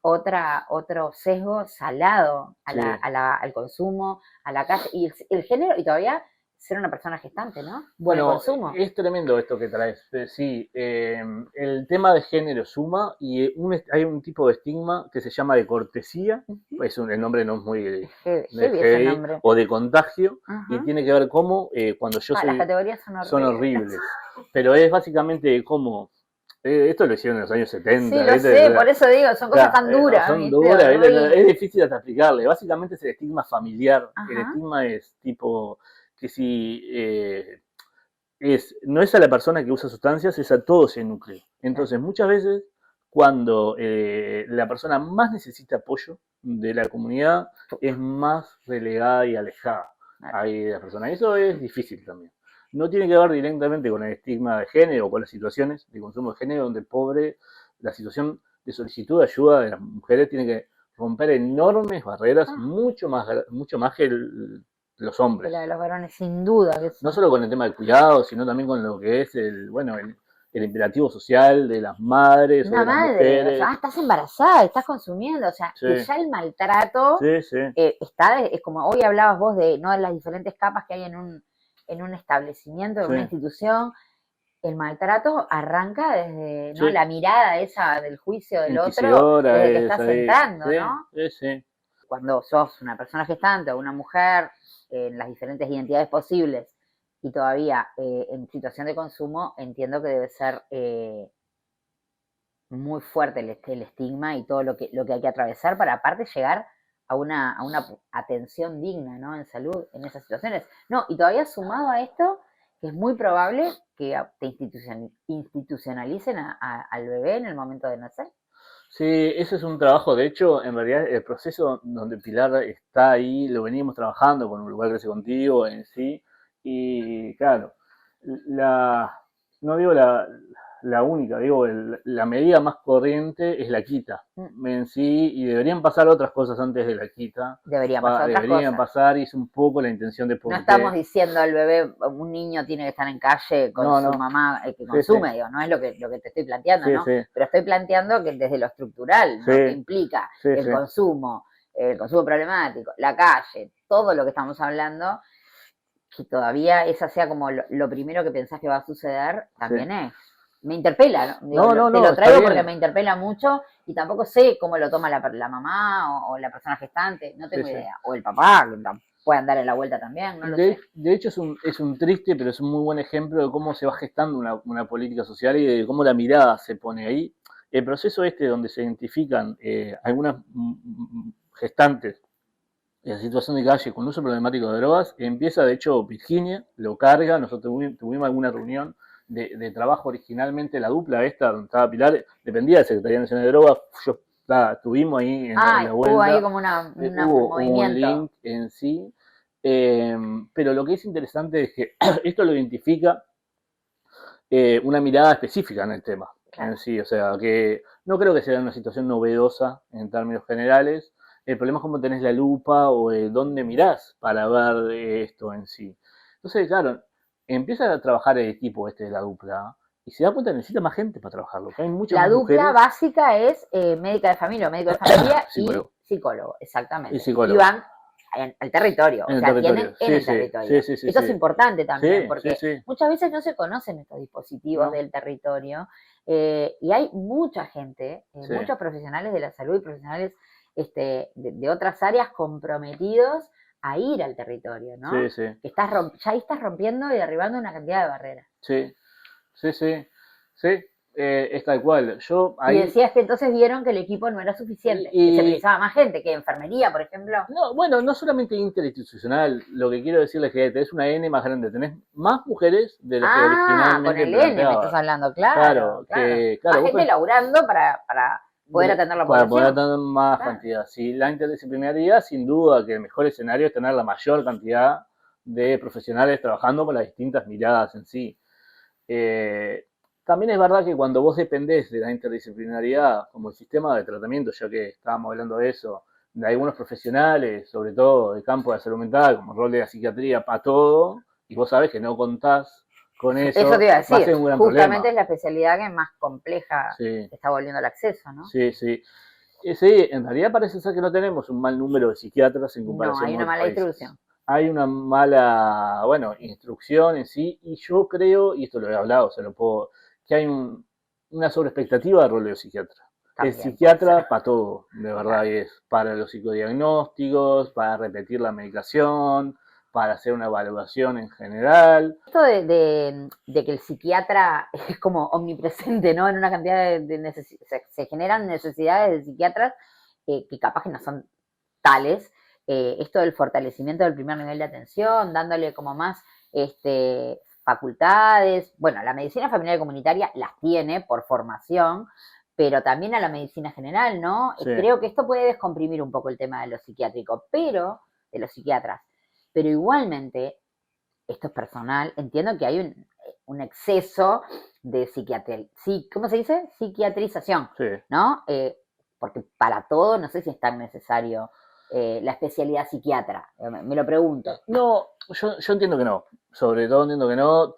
Speaker 1: otro sesgo salado al consumo, a la calle, y el género, y todavía ser una persona gestante, ¿no?
Speaker 2: Bueno, es tremendo esto que traes. Sí, el tema de género suma y hay un tipo de estigma que se llama de cortesía, el nombre no es muy heavy, o de contagio, y tiene que ver cómo cuando yo soy...
Speaker 1: Las categorías son
Speaker 2: horribles. Pero es básicamente como... Esto lo hicieron en los años 70.
Speaker 1: Sí, lo sé, por eso digo, son cosas tan duras.
Speaker 2: Son duras, es difícil hasta explicarle. Básicamente es el estigma familiar. El estigma es tipo que si no es a la persona que usa sustancias, es a todo ese núcleo. Entonces, muchas veces, cuando la persona más necesita apoyo de la comunidad, es más relegada y alejada ahí de la persona. Eso es difícil también. No tiene que ver directamente con el estigma de género o con las situaciones de consumo de género, donde la situación de solicitud de ayuda de las mujeres tiene que romper enormes barreras, mucho más que los hombres.
Speaker 1: La de los varones, sin duda.
Speaker 2: No solo con el tema del cuidado, sino también con lo que es el imperativo social de las madres.
Speaker 1: Una madre, o sea, estás embarazada, estás consumiendo, o sea, que ya el maltrato está, es como hoy hablabas vos de las diferentes capas que hay en un establecimiento, en una institución. El maltrato arranca desde la mirada esa del juicio del otro, desde que estás entrando, ¿no?
Speaker 2: Sí.
Speaker 1: Cuando sos una persona gestante o una mujer en las diferentes identidades posibles y todavía en situación de consumo, entiendo que debe ser muy fuerte el estigma y todo lo que hay que atravesar para aparte llegar a una atención digna, ¿no? En salud, en esas situaciones. No, y todavía sumado a esto, que es muy probable que te institucionalicen al bebé en el momento de nacer.
Speaker 2: Sí, eso es un trabajo, de hecho, en realidad el proceso donde Pilar está ahí, lo venimos trabajando con Uruguay Crece Contigo en sí, y claro, no digo la única, digo, la medida más corriente es la quita en sí, y deberían pasar otras cosas antes de la quita.
Speaker 1: Deberían
Speaker 2: pasar, y es un poco la intención de por
Speaker 1: No estamos diciendo al bebé, un niño tiene que estar en calle con su mamá que consume, digo, no es lo que te estoy planteando, ¿no? Pero estoy planteando que desde lo estructural, ¿no? Que implica el consumo problemático, la calle, todo lo que estamos hablando, que todavía esa sea como lo primero que pensás que va a suceder, también es. Me interpela, ¿no? Digo, te lo traigo porque me interpela mucho y tampoco sé cómo lo toma la mamá o la persona gestante, no tengo idea. O el papá, que puede andar en la vuelta también, no lo sé.
Speaker 2: De hecho es un triste, pero es un muy buen ejemplo de cómo se va gestando una política social y de cómo la mirada se pone ahí. El proceso donde se identifican algunas gestantes en situación de calle con uso problemático de drogas, empieza de hecho Virginia, lo carga, nosotros tuvimos alguna reunión de trabajo originalmente, la dupla esta, donde estaba Pilar, dependía de la Secretaría Nacional de Drogas. Estuvimos ahí en la vuelta.
Speaker 1: Hubo ahí como un
Speaker 2: hubo un link en sí. Pero lo que es interesante es que esto lo identifica una mirada específica en el tema. Claro. En sí, o sea, que no creo que sea una situación novedosa en términos generales. El problema es cómo tenés la lupa o dónde mirás para ver esto en sí. Entonces, claro, empieza a trabajar el equipo de la dupla y se da cuenta que necesita más gente para trabajarlo. Que hay muchas
Speaker 1: la dupla básica es médica de familia o médico de familia y psicólogo, exactamente.
Speaker 2: Y psicólogo.
Speaker 1: Y van al territorio, o sea, tienen en el territorio. Eso es importante también, porque muchas veces no se conocen estos dispositivos del territorio y hay mucha gente, muchos profesionales de la salud y profesionales de otras áreas comprometidos a ir al territorio, ¿no? Que ya ahí estás rompiendo y derribando una cantidad de barreras.
Speaker 2: Sí. Es tal cual.
Speaker 1: Y decías que entonces vieron que el equipo no era suficiente, que se precisaba más gente, que enfermería, por ejemplo.
Speaker 2: No, bueno, no solamente interinstitucional, lo que quiero decirles es que tenés una N más grande, tenés más mujeres de las que originalmente
Speaker 1: con el N me estás hablando, claro. Más gente laburando para poder atender la población.
Speaker 2: Para poder atender más cantidad. Sí, la interdisciplinariedad, sin duda, que el mejor escenario es tener la mayor cantidad de profesionales trabajando con las distintas miradas en sí. También es verdad que cuando vos dependés de la interdisciplinariedad como el sistema de tratamiento, ya que estábamos hablando de eso, de algunos profesionales, sobre todo del campo de la salud mental, como el rol de la psiquiatría, para todo, y vos sabés que no contás con eso,
Speaker 1: te iba a decir,
Speaker 2: va a ser un gran
Speaker 1: justamente
Speaker 2: problema.
Speaker 1: Es la especialidad que más compleja está volviendo el acceso, ¿no?
Speaker 2: Sí. Sí, en realidad parece ser que no tenemos un mal número de psiquiatras en comparación
Speaker 1: con otros países. No, hay una mala distribución.
Speaker 2: Hay una mala, instrucción en sí, y yo creo, y esto lo he hablado, que hay una sobreexpectativa del rol de los psiquiatras. El psiquiatra para todo, de verdad, y es para los psicodiagnósticos, para repetir la medicación, para hacer una evaluación en general.
Speaker 1: Esto de que el psiquiatra es como omnipresente, ¿no? En una cantidad de necesidades, se generan necesidades de psiquiatras que capaz que no son tales. Esto del fortalecimiento del primer nivel de atención, dándole como más facultades. Bueno, la medicina familiar y comunitaria las tiene por formación, pero también a la medicina general, ¿no? Sí. Creo que esto puede descomprimir un poco el tema de lo psiquiátrico, pero de los psiquiatras. Pero igualmente, esto es personal, entiendo que hay un exceso de ¿cómo se dice? Psiquiatrización, ¿no? Porque para todo no sé si es tan necesario la especialidad psiquiatra, me lo pregunto.
Speaker 2: No, yo entiendo que no, sobre todo entiendo que no.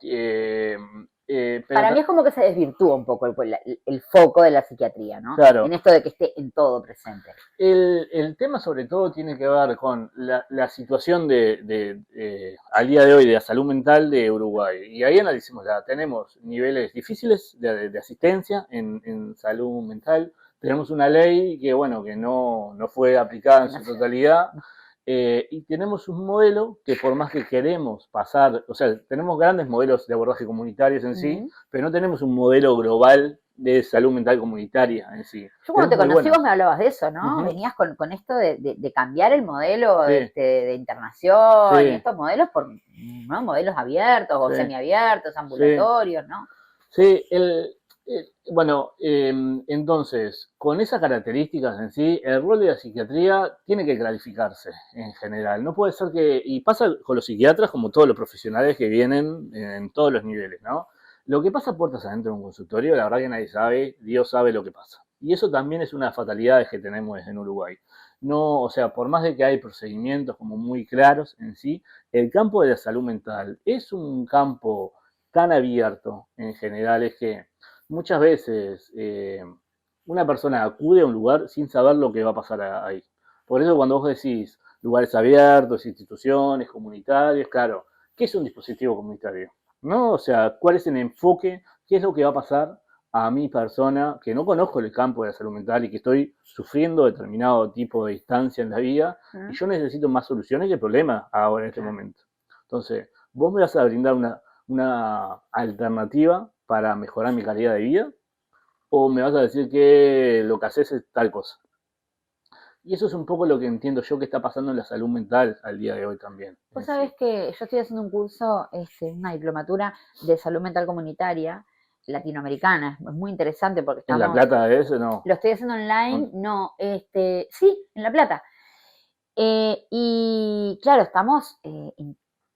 Speaker 1: Pero para mí es como que se desvirtúa un poco el foco de la psiquiatría, ¿no?
Speaker 2: Claro.
Speaker 1: En esto de que esté en todo presente.
Speaker 2: El tema sobre todo tiene que ver con la situación al día de hoy de la salud mental de Uruguay. Y ahí analicemos, tenemos niveles difíciles de asistencia en salud mental. Tenemos una ley que no fue aplicada en su totalidad. Y tenemos un modelo que por más que queremos pasar, o sea, tenemos grandes modelos de abordaje comunitarios en sí, pero no tenemos un modelo global de salud mental comunitaria en sí.
Speaker 1: Yo cuando te conocí vos me hablabas de eso, ¿no? Venías con esto de cambiar el modelo de internación, y estos modelos por modelos abiertos o semiabiertos, ambulatorios, ¿no?
Speaker 2: Sí, entonces, con esas características en sí, el rol de la psiquiatría tiene que clarificarse en general. No puede ser y pasa con los psiquiatras como todos los profesionales que vienen en todos los niveles, ¿no? Lo que pasa puertas adentro de un consultorio, la verdad que nadie sabe, Dios sabe lo que pasa. Y eso también es una fatalidad que tenemos en Uruguay. No, o sea, por más de que hay procedimientos como muy claros en sí, el campo de la salud mental es un campo tan abierto en general, es que muchas veces una persona acude a un lugar sin saber lo que va a pasar ahí. Por eso cuando vos decís lugares abiertos, instituciones, comunitarias, claro, ¿qué es un dispositivo comunitario? ¿No? O sea, ¿cuál es el enfoque? ¿Qué es lo que va a pasar a mi persona que no conozco el campo de la salud mental y que estoy sufriendo determinado tipo de distancia en la vida y yo necesito más soluciones que problemas ahora en este momento? Entonces, vos me vas a brindar una alternativa para mejorar mi calidad de vida, o me vas a decir que lo que haces es tal cosa. Y eso es un poco lo que entiendo yo que está pasando en la salud mental al día de hoy también.
Speaker 1: Vos sabés que yo estoy haciendo un curso, una diplomatura de salud mental comunitaria latinoamericana. Es muy interesante porque estamos...
Speaker 2: ¿En La Plata de eso no?
Speaker 1: Lo estoy haciendo online, no, sí, en La Plata. Y claro, estamos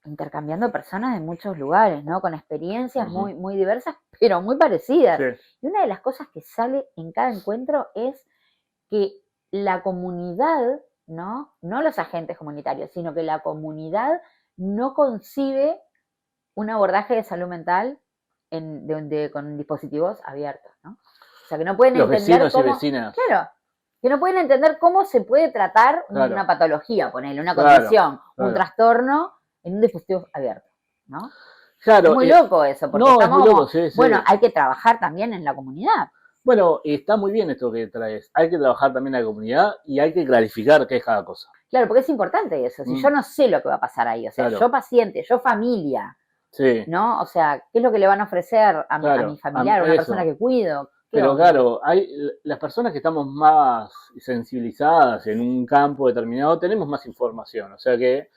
Speaker 1: intercambiando personas de muchos lugares, ¿no? Con experiencias muy, muy diversas, pero muy parecidas. Sí. Y una de las cosas que sale en cada encuentro es que la comunidad, ¿no? No los agentes comunitarios, sino que la comunidad no concibe un abordaje de salud mental con dispositivos abiertos, ¿no? O sea, que no pueden entender
Speaker 2: vecinos cómo... y vecinas.
Speaker 1: Claro, que no pueden entender cómo se puede tratar una patología, ponerle una condición, un trastorno en un dispositivo abierto, ¿no?
Speaker 2: Claro.
Speaker 1: Es muy loco eso, porque
Speaker 2: es muy loco, sí.
Speaker 1: Bueno, hay que trabajar también en la comunidad.
Speaker 2: Bueno, está muy bien esto que traes. Hay que trabajar también en la comunidad y hay que clarificar qué es cada cosa.
Speaker 1: Claro, porque es importante eso. Si yo no sé lo que va a pasar ahí, o sea, yo paciente, yo familia, ¿no? O sea, ¿qué es lo que le van a ofrecer a mi familiar, a una persona que cuido?
Speaker 2: Pero claro, las personas que estamos más sensibilizadas en un campo determinado tenemos más información. O sea que,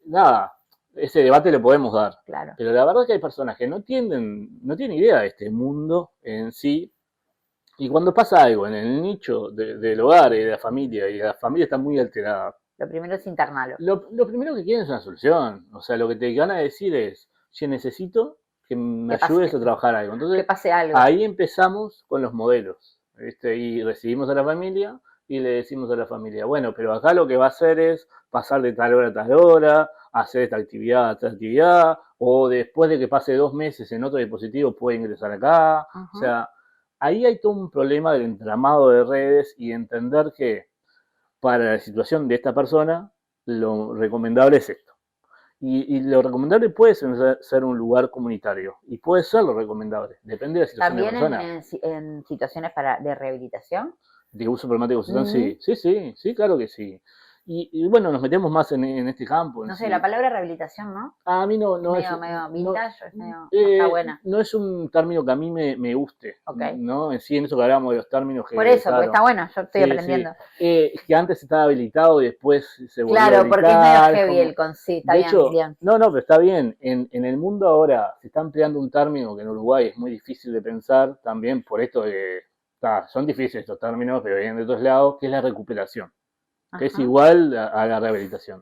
Speaker 2: nada, ese debate lo podemos dar.
Speaker 1: Claro.
Speaker 2: Pero la verdad es que hay personas que no tienen idea de este mundo en sí. Y cuando pasa algo en el nicho del hogar y de la familia está muy alterada.
Speaker 1: Lo primero es internarlo.
Speaker 2: Lo primero que quieren es una solución. O sea, lo que te van a decir es, si necesito que me ayudes a trabajar algo. Entonces,
Speaker 1: que pase algo.
Speaker 2: Ahí empezamos con los modelos, ¿viste? Y recibimos a la familia y le decimos a la familia, bueno, pero acá lo que va a hacer es pasar de tal hora a tal hora, hacer esta actividad a esta actividad, o después de que pase 2 meses en otro dispositivo puede ingresar acá. O sea, ahí hay todo un problema del entramado de redes y entender que para la situación de esta persona lo recomendable es esto. Y lo recomendable puede ser un lugar comunitario. Y puede ser lo recomendable. Depende de la situación de la persona.
Speaker 1: ¿También en situaciones de rehabilitación?
Speaker 2: De uso problemático social, sí, claro que sí. Y bueno, nos metemos más en este campo.
Speaker 1: No sé, la palabra rehabilitación, ¿no?
Speaker 2: A mí no es...
Speaker 1: Medio vintage, no está buena.
Speaker 2: No es un término que a mí me guste, ¿no? En sí, en eso que hablábamos de los términos que...
Speaker 1: Por eso, porque está bueno, yo estoy aprendiendo.
Speaker 2: Sí. Que antes estaba habilitado y después se volvió a habilitar.
Speaker 1: Claro, porque es medio heavy el concepto, está bien.
Speaker 2: No, pero está bien. En el mundo ahora se está empleando un término que en Uruguay es muy difícil de pensar, también por esto de... son difíciles estos términos, pero vienen de otros lados, que es la recuperación. Que es igual a la rehabilitación.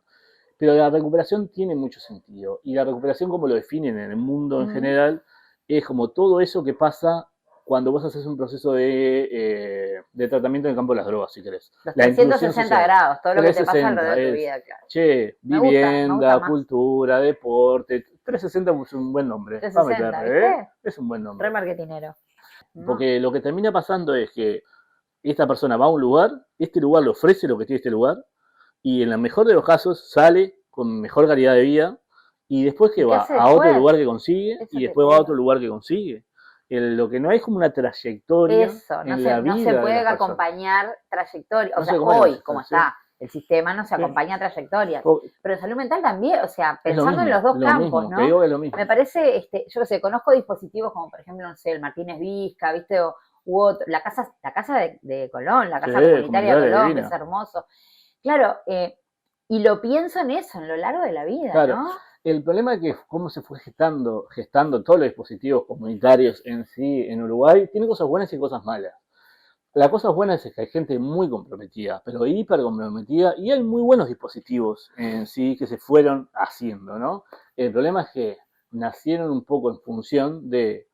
Speaker 2: Pero la recuperación tiene mucho sentido. Y la recuperación, como lo definen en el mundo en general, es como todo eso que pasa cuando vos haces un proceso de tratamiento en el campo de las drogas, si querés.
Speaker 1: Los 360 grados, todo lo que te pasa alrededor de tu vida, claro.
Speaker 2: Che, vivienda, cultura, deporte. 360 es un buen nombre.
Speaker 1: 360, ¿viste?
Speaker 2: Es un buen nombre.
Speaker 1: Re marketinero.
Speaker 2: Porque lo que termina pasando es que esta persona va a un lugar, este lugar le ofrece lo que tiene este lugar, y en el mejor de los casos sale con mejor calidad de vida, y después que va a otro lugar que consigue, y después va a otro lugar que consigue. Lo que no hay es como una trayectoria en la vida.
Speaker 1: No se puede acompañar trayectoria. O sea, hoy, como está el sistema, no se acompaña trayectorias. Pero en salud mental también, o sea, pensando en los dos campos, ¿no?
Speaker 2: Te digo que es lo mismo.
Speaker 1: Me parece, yo qué sé, conozco dispositivos como, por ejemplo, no sé, el Martínez Vizca, ¿viste? U otro, la casa de Colón, la casa comunitaria de Colón, que es hermoso. Claro, y lo pienso en eso, en lo largo de la vida,
Speaker 2: claro.
Speaker 1: ¿no?
Speaker 2: El problema es que cómo se fue gestando todos los dispositivos comunitarios en sí en Uruguay, tiene cosas buenas y cosas malas. La cosa buena es que hay gente muy comprometida, pero hiper comprometida, y hay muy buenos dispositivos en sí que se fueron haciendo, ¿no? El problema es que nacieron un poco en función de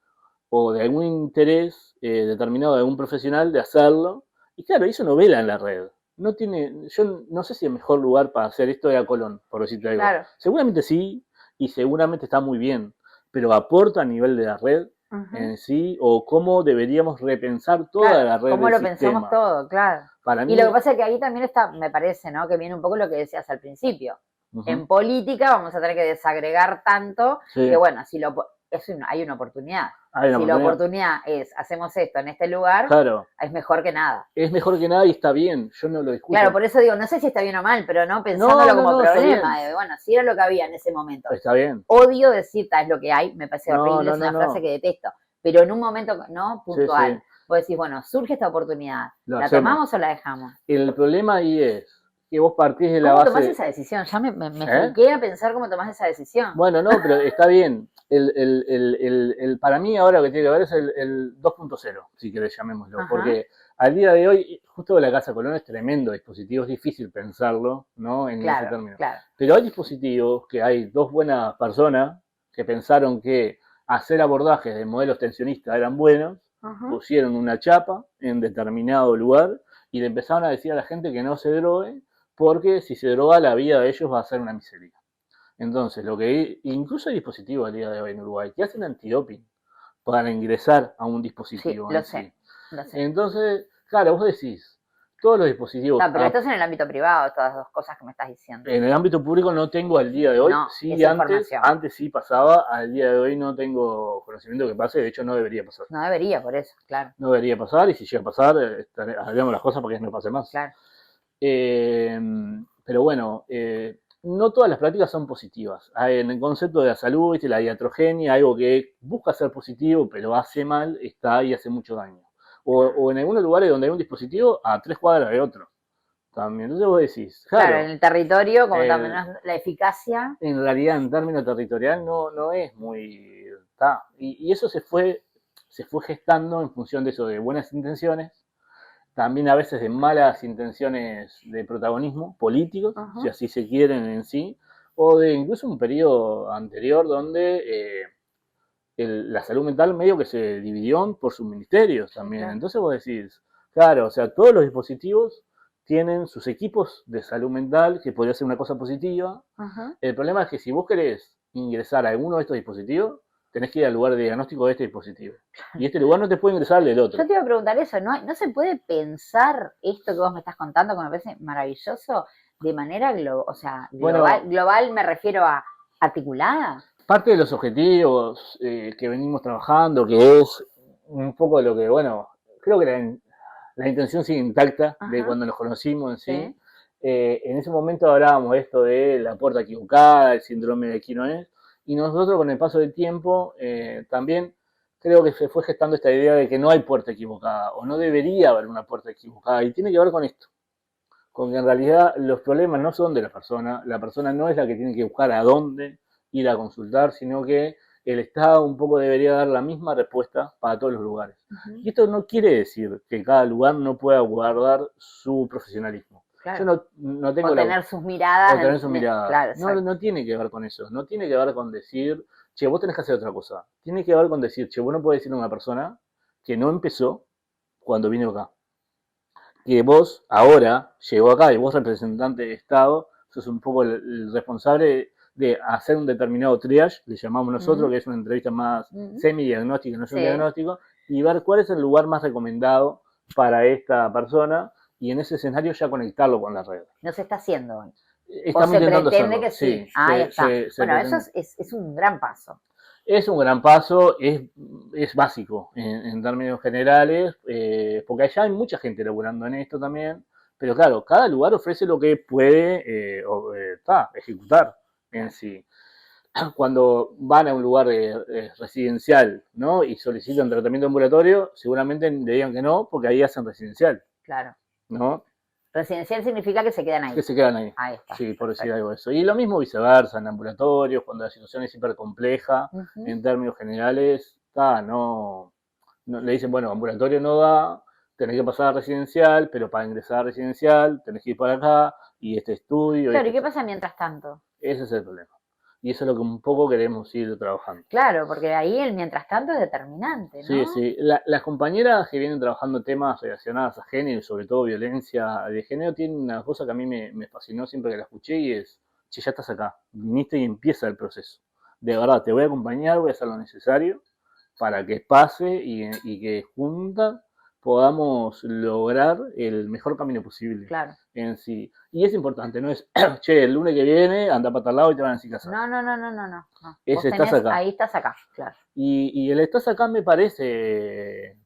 Speaker 2: algún interés determinado de algún profesional de hacerlo, y claro, eso no vela en la red. Yo no sé si el mejor lugar para hacer esto era Colón, por decirte algo. Claro. Seguramente sí, y seguramente está muy bien, pero aporta a nivel de la red en sí, o cómo deberíamos repensar toda la red.
Speaker 1: Cómo
Speaker 2: del
Speaker 1: lo pensamos todo, claro.
Speaker 2: Para mí,
Speaker 1: y lo que pasa es que ahí también está, me parece, ¿no? Que viene un poco lo que decías al principio. En política vamos a tener que desagregar tanto que, bueno, si hay una oportunidad. Si la oportunidad es, hacemos esto en este lugar, claro, es mejor que nada.
Speaker 2: Es mejor que nada y está bien, yo no lo discuto.
Speaker 1: Claro, por eso digo, no sé si está bien o mal, pero no pensándolo como problema. Bueno, si era lo que había en ese momento.
Speaker 2: Está bien.
Speaker 1: Odio decir, es lo que hay, me parece horrible, es una frase que detesto. Pero en un momento, ¿no? Puntual. Sí. vos decís, bueno, surge esta oportunidad,
Speaker 2: Lo
Speaker 1: ¿la
Speaker 2: hacemos.
Speaker 1: tomamos o la dejamos?
Speaker 2: El problema ahí es que vos partís de la
Speaker 1: ¿Cómo
Speaker 2: base...
Speaker 1: tomás esa decisión? Ya me friqué a pensar cómo tomás esa decisión.
Speaker 2: Bueno, no, pero está bien. Para mí ahora lo que tiene que ver es el 2.0, si querés llamémoslo.
Speaker 1: Ajá.
Speaker 2: Porque al día de hoy, justo la Casa Colón es tremendo dispositivo, es difícil pensarlo, ¿no? En ese término.
Speaker 1: Claro.
Speaker 2: Pero hay dispositivos que hay dos buenas personas que pensaron que hacer abordajes de modelos tensionistas eran buenos, pusieron una chapa en determinado lugar y le empezaron a decir a la gente que no se drogue, porque si se droga la vida de ellos va a ser una miseria. Entonces, incluso hay dispositivos al día de hoy en Uruguay que hacen antidoping para ingresar a un dispositivo.
Speaker 1: Sí, lo sé.
Speaker 2: Entonces, claro, vos decís, todos los dispositivos...
Speaker 1: No, pero esto es en el ámbito privado, todas las dos cosas que me estás diciendo.
Speaker 2: En el ámbito público no tengo al día de hoy.
Speaker 1: No,
Speaker 2: sí, antes sí pasaba, al día de hoy no tengo conocimiento que pase, de hecho no debería pasar.
Speaker 1: No debería, por eso, claro.
Speaker 2: No debería pasar, y si llega a pasar, haríamos las cosas para que no pase más.
Speaker 1: Claro.
Speaker 2: Pero bueno, no todas las prácticas son positivas. En el concepto de la salud, ¿viste? La iatrogenia, algo que busca ser positivo, pero hace mal, está ahí y hace mucho daño. O en algunos lugares donde hay un dispositivo, a 3 cuadras de otro. También. Entonces vos decís,
Speaker 1: claro, en el territorio, como también la eficacia.
Speaker 2: En realidad, en términos territorial, no es muy... Y eso se fue gestando en función de eso, de buenas intenciones, también a veces de malas intenciones de protagonismo político, si así se quieren en sí, o de incluso un periodo anterior donde la salud mental medio que se dividió por sus ministerios también. Claro. Entonces vos decís, claro, o sea, todos los dispositivos tienen sus equipos de salud mental, que podría ser una cosa positiva. El problema es que si vos querés ingresar a alguno de estos dispositivos, tenés que ir al lugar de diagnóstico de este dispositivo. Y este lugar no te puede ingresar al del otro.
Speaker 1: Yo te iba a preguntar eso, ¿no se puede pensar esto que vos me estás contando, que me parece maravilloso, de manera global me refiero a articulada?
Speaker 2: Parte de los objetivos que venimos trabajando, que es un poco lo que, bueno, creo que la intención sigue intacta de cuando nos conocimos en sí. En ese momento hablábamos de esto de la puerta equivocada, el síndrome de quién no es, y nosotros con el paso del tiempo también creo que se fue gestando esta idea de que no hay puerta equivocada, o no debería haber una puerta equivocada, y tiene que ver con esto, con que en realidad los problemas no son de la persona no es la que tiene que buscar a dónde ir a consultar, sino que el Estado un poco debería dar la misma respuesta para todos los lugares. Y esto no quiere decir que cada lugar no pueda guardar su profesionalismo.
Speaker 1: Claro.
Speaker 2: Yo no tengo
Speaker 1: o tener sus miradas.
Speaker 2: O tener sus miradas.
Speaker 1: Claro,
Speaker 2: no tiene que ver con eso. No tiene que ver con decir, che, vos tenés que hacer otra cosa. Tiene que ver con decir, che, vos no podés decirle a una persona que no empezó cuando vino acá. Que vos ahora llegó acá y vos, representante de Estado, sos un poco el responsable de hacer un determinado triage, le llamamos nosotros, que es una entrevista más semi-diagnóstica, no es un diagnóstico, y ver cuál es el lugar más recomendado para esta persona, y en ese escenario ya conectarlo con la red.
Speaker 1: No se está haciendo hoy.
Speaker 2: Estamos intentando hacerlo.
Speaker 1: Que sí. Ahí está. Bueno, eso es un gran paso.
Speaker 2: Es un gran paso, es básico en términos generales, porque allá hay mucha gente laburando en esto también, pero claro, cada lugar ofrece lo que puede ejecutar en sí. Cuando van a un lugar residencial, ¿no? Y solicitan tratamiento ambulatorio, seguramente le digan que no, porque ahí hacen residencial.
Speaker 1: Claro.
Speaker 2: ¿No?
Speaker 1: Residencial significa que se quedan ahí.
Speaker 2: Que se quedan ahí.
Speaker 1: Ahí está.
Speaker 2: Sí, por decir algo de eso. Y lo mismo viceversa, en ambulatorios, cuando la situación es hiper compleja, en términos generales, le dicen, bueno, ambulatorio no da, tenés que pasar a residencial, pero para ingresar a residencial tenés que ir para acá, y este estudio.
Speaker 1: Claro, ¿y qué pasa mientras tanto?
Speaker 2: Ese es el problema. Y eso es lo que un poco queremos ir trabajando.
Speaker 1: Claro, porque ahí el mientras tanto es determinante, ¿no?
Speaker 2: Sí, sí. Las compañeras que vienen trabajando temas relacionados a género y sobre todo violencia de género tienen una cosa que a mí me fascinó siempre que la escuché, y es, che, ya estás acá, viniste y empieza el proceso. De verdad, te voy a acompañar, voy a hacer lo necesario para que pase y que juntas podamos lograr el mejor camino posible.
Speaker 1: Claro.
Speaker 2: En sí. Y es importante, no es, che, el lunes que viene anda para tal lado y te van a decir casar.
Speaker 1: No.
Speaker 2: Estás acá.
Speaker 1: Ahí estás acá, claro.
Speaker 2: Y el estás acá me parece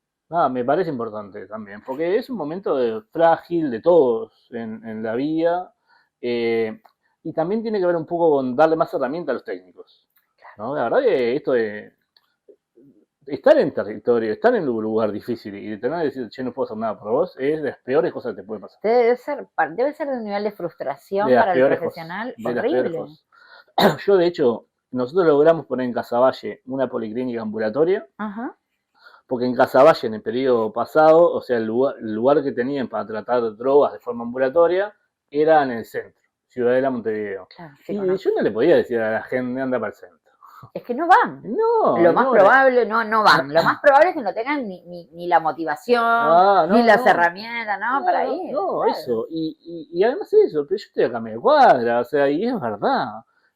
Speaker 2: importante también, porque es un momento frágil de todos en la vida, y también tiene que ver un poco con darle más herramientas a los técnicos. ¿No? La verdad que esto estar en territorio, estar en un lugar difícil y de tener que decir, che, no puedo hacer nada por vos, es de las peores cosas que te puede pasar.
Speaker 1: Debe ser de un nivel de frustración para el profesional horrible.
Speaker 2: Yo, de hecho, nosotros logramos poner en Casaballe una policlínica ambulatoria, porque en Casaballe, en el periodo pasado, o sea, el lugar que tenían para tratar drogas de forma ambulatoria era en el centro, Ciudadela, Montevideo. Claro, sí, y yo no le podía decir a la gente, anda para el centro.
Speaker 1: Es que no van.
Speaker 2: No.
Speaker 1: Lo más probable, no van. Lo más probable es que no tengan ni la motivación, ni las herramientas, para ir.
Speaker 2: No, claro. Eso. Y además eso, pero yo estoy acá a media cuadra, o sea, y es verdad.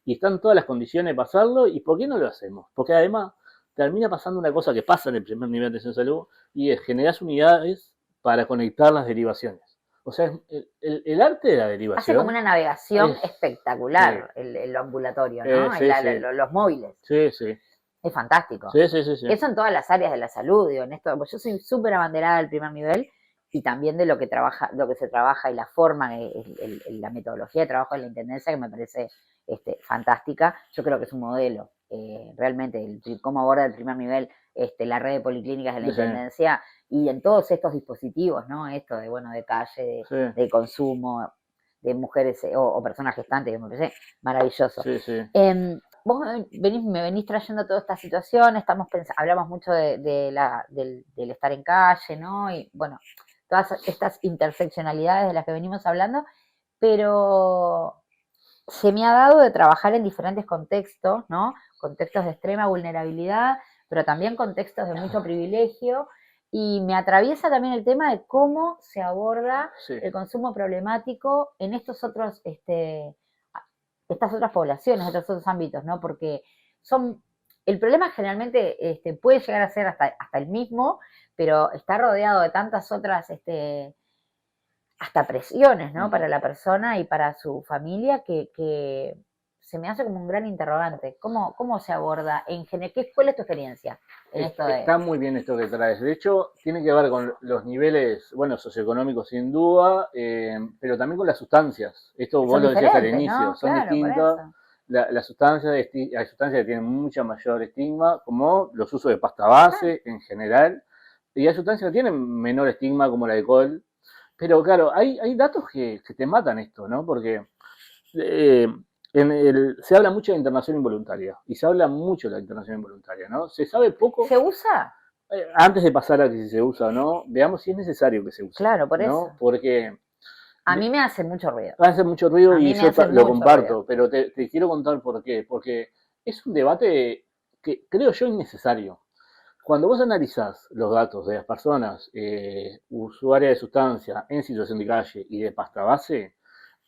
Speaker 2: Y están todas las condiciones de pasarlo, ¿y por qué no lo hacemos? Porque además termina pasando una cosa que pasa en el primer nivel de atención de salud, y es generar unidades para conectar las derivaciones. O sea, el arte de la derivación.
Speaker 1: Hace como una navegación espectacular, sí. Lo ambulatorio, ¿no? Sí, los móviles.
Speaker 2: Sí, sí.
Speaker 1: Es fantástico.
Speaker 2: Sí.
Speaker 1: Eso en todas las áreas de la salud, digo, en esto, pues yo soy súper abanderada del primer nivel y también de lo que se trabaja y la forma, la metodología de trabajo de la intendencia, que me parece fantástica. Yo creo que es un modelo, realmente, cómo aborda el primer nivel la red de policlínicas de la intendencia y en todos estos dispositivos, ¿no? Esto de calle, de consumo, de mujeres o personas gestantes, que me parece maravilloso.
Speaker 2: Sí.
Speaker 1: Vos me venís trayendo toda esta situación, hablamos mucho del estar en calle, ¿no? Y bueno, todas estas interseccionalidades de las que venimos hablando, pero se me ha dado de trabajar en diferentes contextos, ¿no? Contextos de extrema vulnerabilidad, pero también contextos de mucho privilegio, y me atraviesa también el tema de cómo se aborda el consumo problemático en estos otros, estas otras poblaciones, estos otros ámbitos, ¿no? Porque el problema generalmente puede llegar a ser hasta el mismo, pero está rodeado de tantas otras, hasta presiones, ¿no? Para la persona y para su familia que se me hace como un gran interrogante. ¿Cómo se aborda en general? ¿Cuál es tu experiencia en esto de...?
Speaker 2: Está muy bien esto que traes. De hecho, tiene que ver con los niveles, socioeconómicos sin duda, pero también con las sustancias. Esto vos lo decías al inicio, ¿no? Son distintas. Las sustancias, hay sustancias que tienen mucha mayor estigma, como los usos de pasta base en general, y hay sustancias que tienen menor estigma, como el alcohol. Pero claro, hay datos que te matan esto, ¿no? Porque se habla mucho de internación involuntaria, y se habla mucho de la internación involuntaria, ¿no? Se sabe poco.
Speaker 1: ¿Se usa?
Speaker 2: Antes de pasar a que si se usa o no, veamos si es necesario que se use.
Speaker 1: Claro, por
Speaker 2: ¿no?
Speaker 1: eso.
Speaker 2: Porque...
Speaker 1: A mí me hace mucho ruido.
Speaker 2: Hace mucho ruido y yo lo comparto, pero te quiero contar por qué. Porque es un debate que creo yo innecesario. Cuando vos analizás los datos de las personas usuarias de sustancia en situación de calle y de pasta base,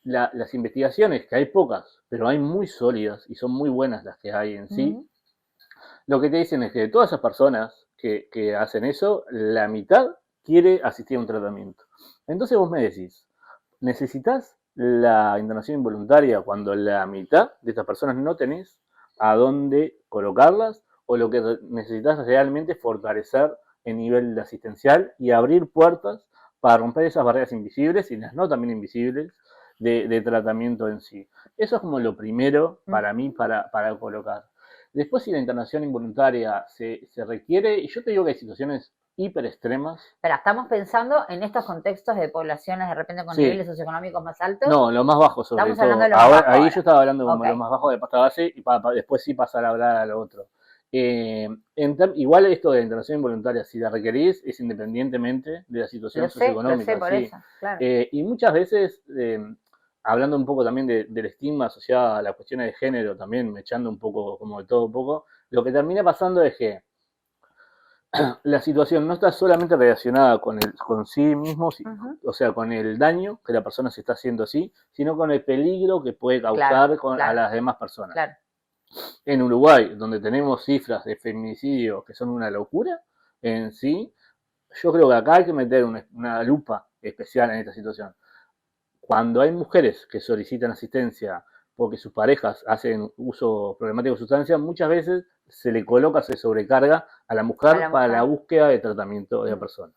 Speaker 2: las investigaciones, que hay pocas, pero hay muy sólidas y son muy buenas las que hay en sí, lo que te dicen es que de todas esas personas que hacen eso, la mitad quiere asistir a un tratamiento. Entonces vos me decís, ¿necesitas la internación involuntaria cuando la mitad de estas personas no tenés a dónde colocarlas? ¿O lo que necesitas realmente es fortalecer el nivel asistencial y abrir puertas para romper esas barreras invisibles y las no también invisibles de tratamiento en sí? Eso es como lo primero para mí para colocar. Después, si la internación involuntaria se requiere, y yo te digo que hay situaciones hiper extremas.
Speaker 1: Pero estamos pensando en estos contextos de poblaciones de repente con niveles socioeconómicos más altos.
Speaker 2: No, los más bajos sobre todo. Hablando de los más bajos ahí yo estaba hablando como los más bajos de pasta base y después sí pasar a hablar a lo otro. Igual esto de la internación involuntaria, si la requerís, es independientemente de la situación socioeconómica.
Speaker 1: Por eso, claro.
Speaker 2: Y muchas veces, hablando un poco también del estigma asociado a las cuestiones de género, también echando un poco, como de todo un poco, lo que termina pasando es que la situación no está solamente relacionada con sí mismo, o sea, con el daño que la persona se está haciendo así, sino con el peligro que puede causar a las demás personas.
Speaker 1: Claro.
Speaker 2: En Uruguay, donde tenemos cifras de feminicidio que son una locura en sí, yo creo que acá hay que meter una lupa especial en esta situación. Cuando hay mujeres que solicitan asistencia porque sus parejas hacen uso problemático de sustancias, muchas veces se le coloca, se sobrecarga a la mujer para la búsqueda de tratamiento de la persona.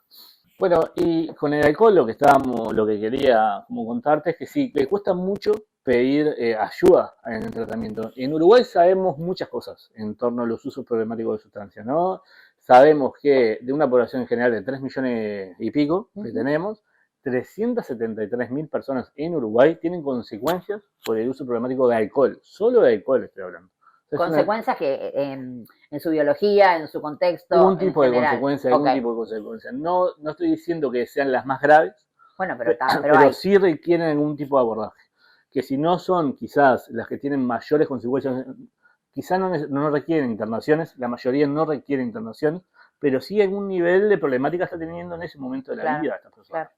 Speaker 2: Bueno, y con el alcohol lo que quería como contarte es que sí, le cuesta mucho pedir ayuda en el tratamiento. En Uruguay sabemos muchas cosas en torno a los usos problemáticos de sustancias, ¿no? sabemos que de una población en general de 3 millones y pico que tenemos, 373.000 personas en Uruguay tienen consecuencias por el uso problemático de alcohol. Solo de alcohol estoy hablando.
Speaker 1: Consecuencias que en su biología, en su contexto.
Speaker 2: Algún tipo de consecuencia, algún tipo de consecuencia. No estoy diciendo que sean las más graves,
Speaker 1: bueno, pero
Speaker 2: sí requieren algún tipo de abordaje. Que si no son quizás las que tienen mayores consecuencias, quizás no requieren internaciones, la mayoría no requiere internaciones, pero sí algún nivel de problemática está teniendo en ese momento de la vida de esta persona. Claro.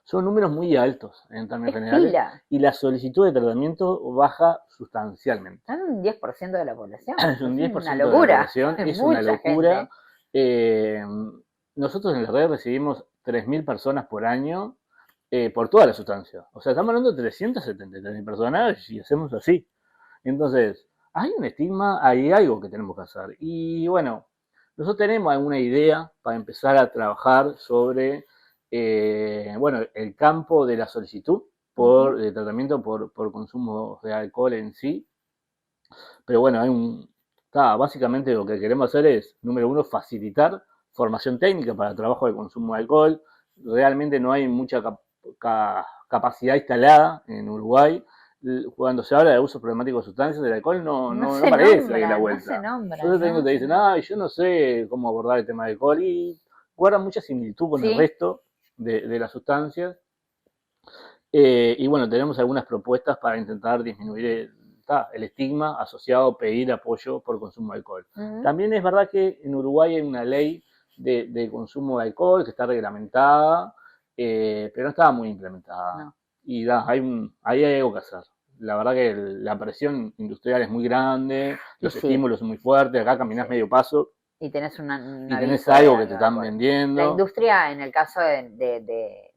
Speaker 2: Son números muy altos en términos generales y la solicitud de tratamiento baja sustancialmente.
Speaker 1: ¿Son un 10% de la población?
Speaker 2: Es un 10% de la población, es una locura. Nosotros en la red recibimos 3.000 personas por año por toda la sustancia. O sea, estamos hablando de 373.000 personas y hacemos así. Entonces, hay un estigma, hay algo que tenemos que hacer. Y bueno, nosotros tenemos alguna idea para empezar a trabajar sobre el campo de la solicitud de tratamiento por consumo de alcohol en sí. Pero bueno, básicamente lo que queremos hacer es, número uno, facilitar formación técnica para el trabajo de consumo de alcohol. Realmente no hay mucha capacidad instalada en Uruguay. Cuando se habla de uso problemático de sustancias, el alcohol no aparece ahí a la vuelta. Entonces te dicen, yo no sé cómo abordar el tema del alcohol, y guarda mucha similitud con el resto de las sustancias. Y bueno, tenemos algunas propuestas para intentar disminuir el estigma asociado a pedir apoyo por consumo de alcohol. También es verdad que en Uruguay hay una ley de consumo de alcohol que está reglamentada, pero no estaba muy implementada. No. Y ahí hay algo que hacer. La verdad que la presión industrial es muy grande, los estímulos son muy fuertes, acá caminás medio paso.
Speaker 1: Y tenés
Speaker 2: y tenés algo que te están vendiendo.
Speaker 1: La industria, en el caso de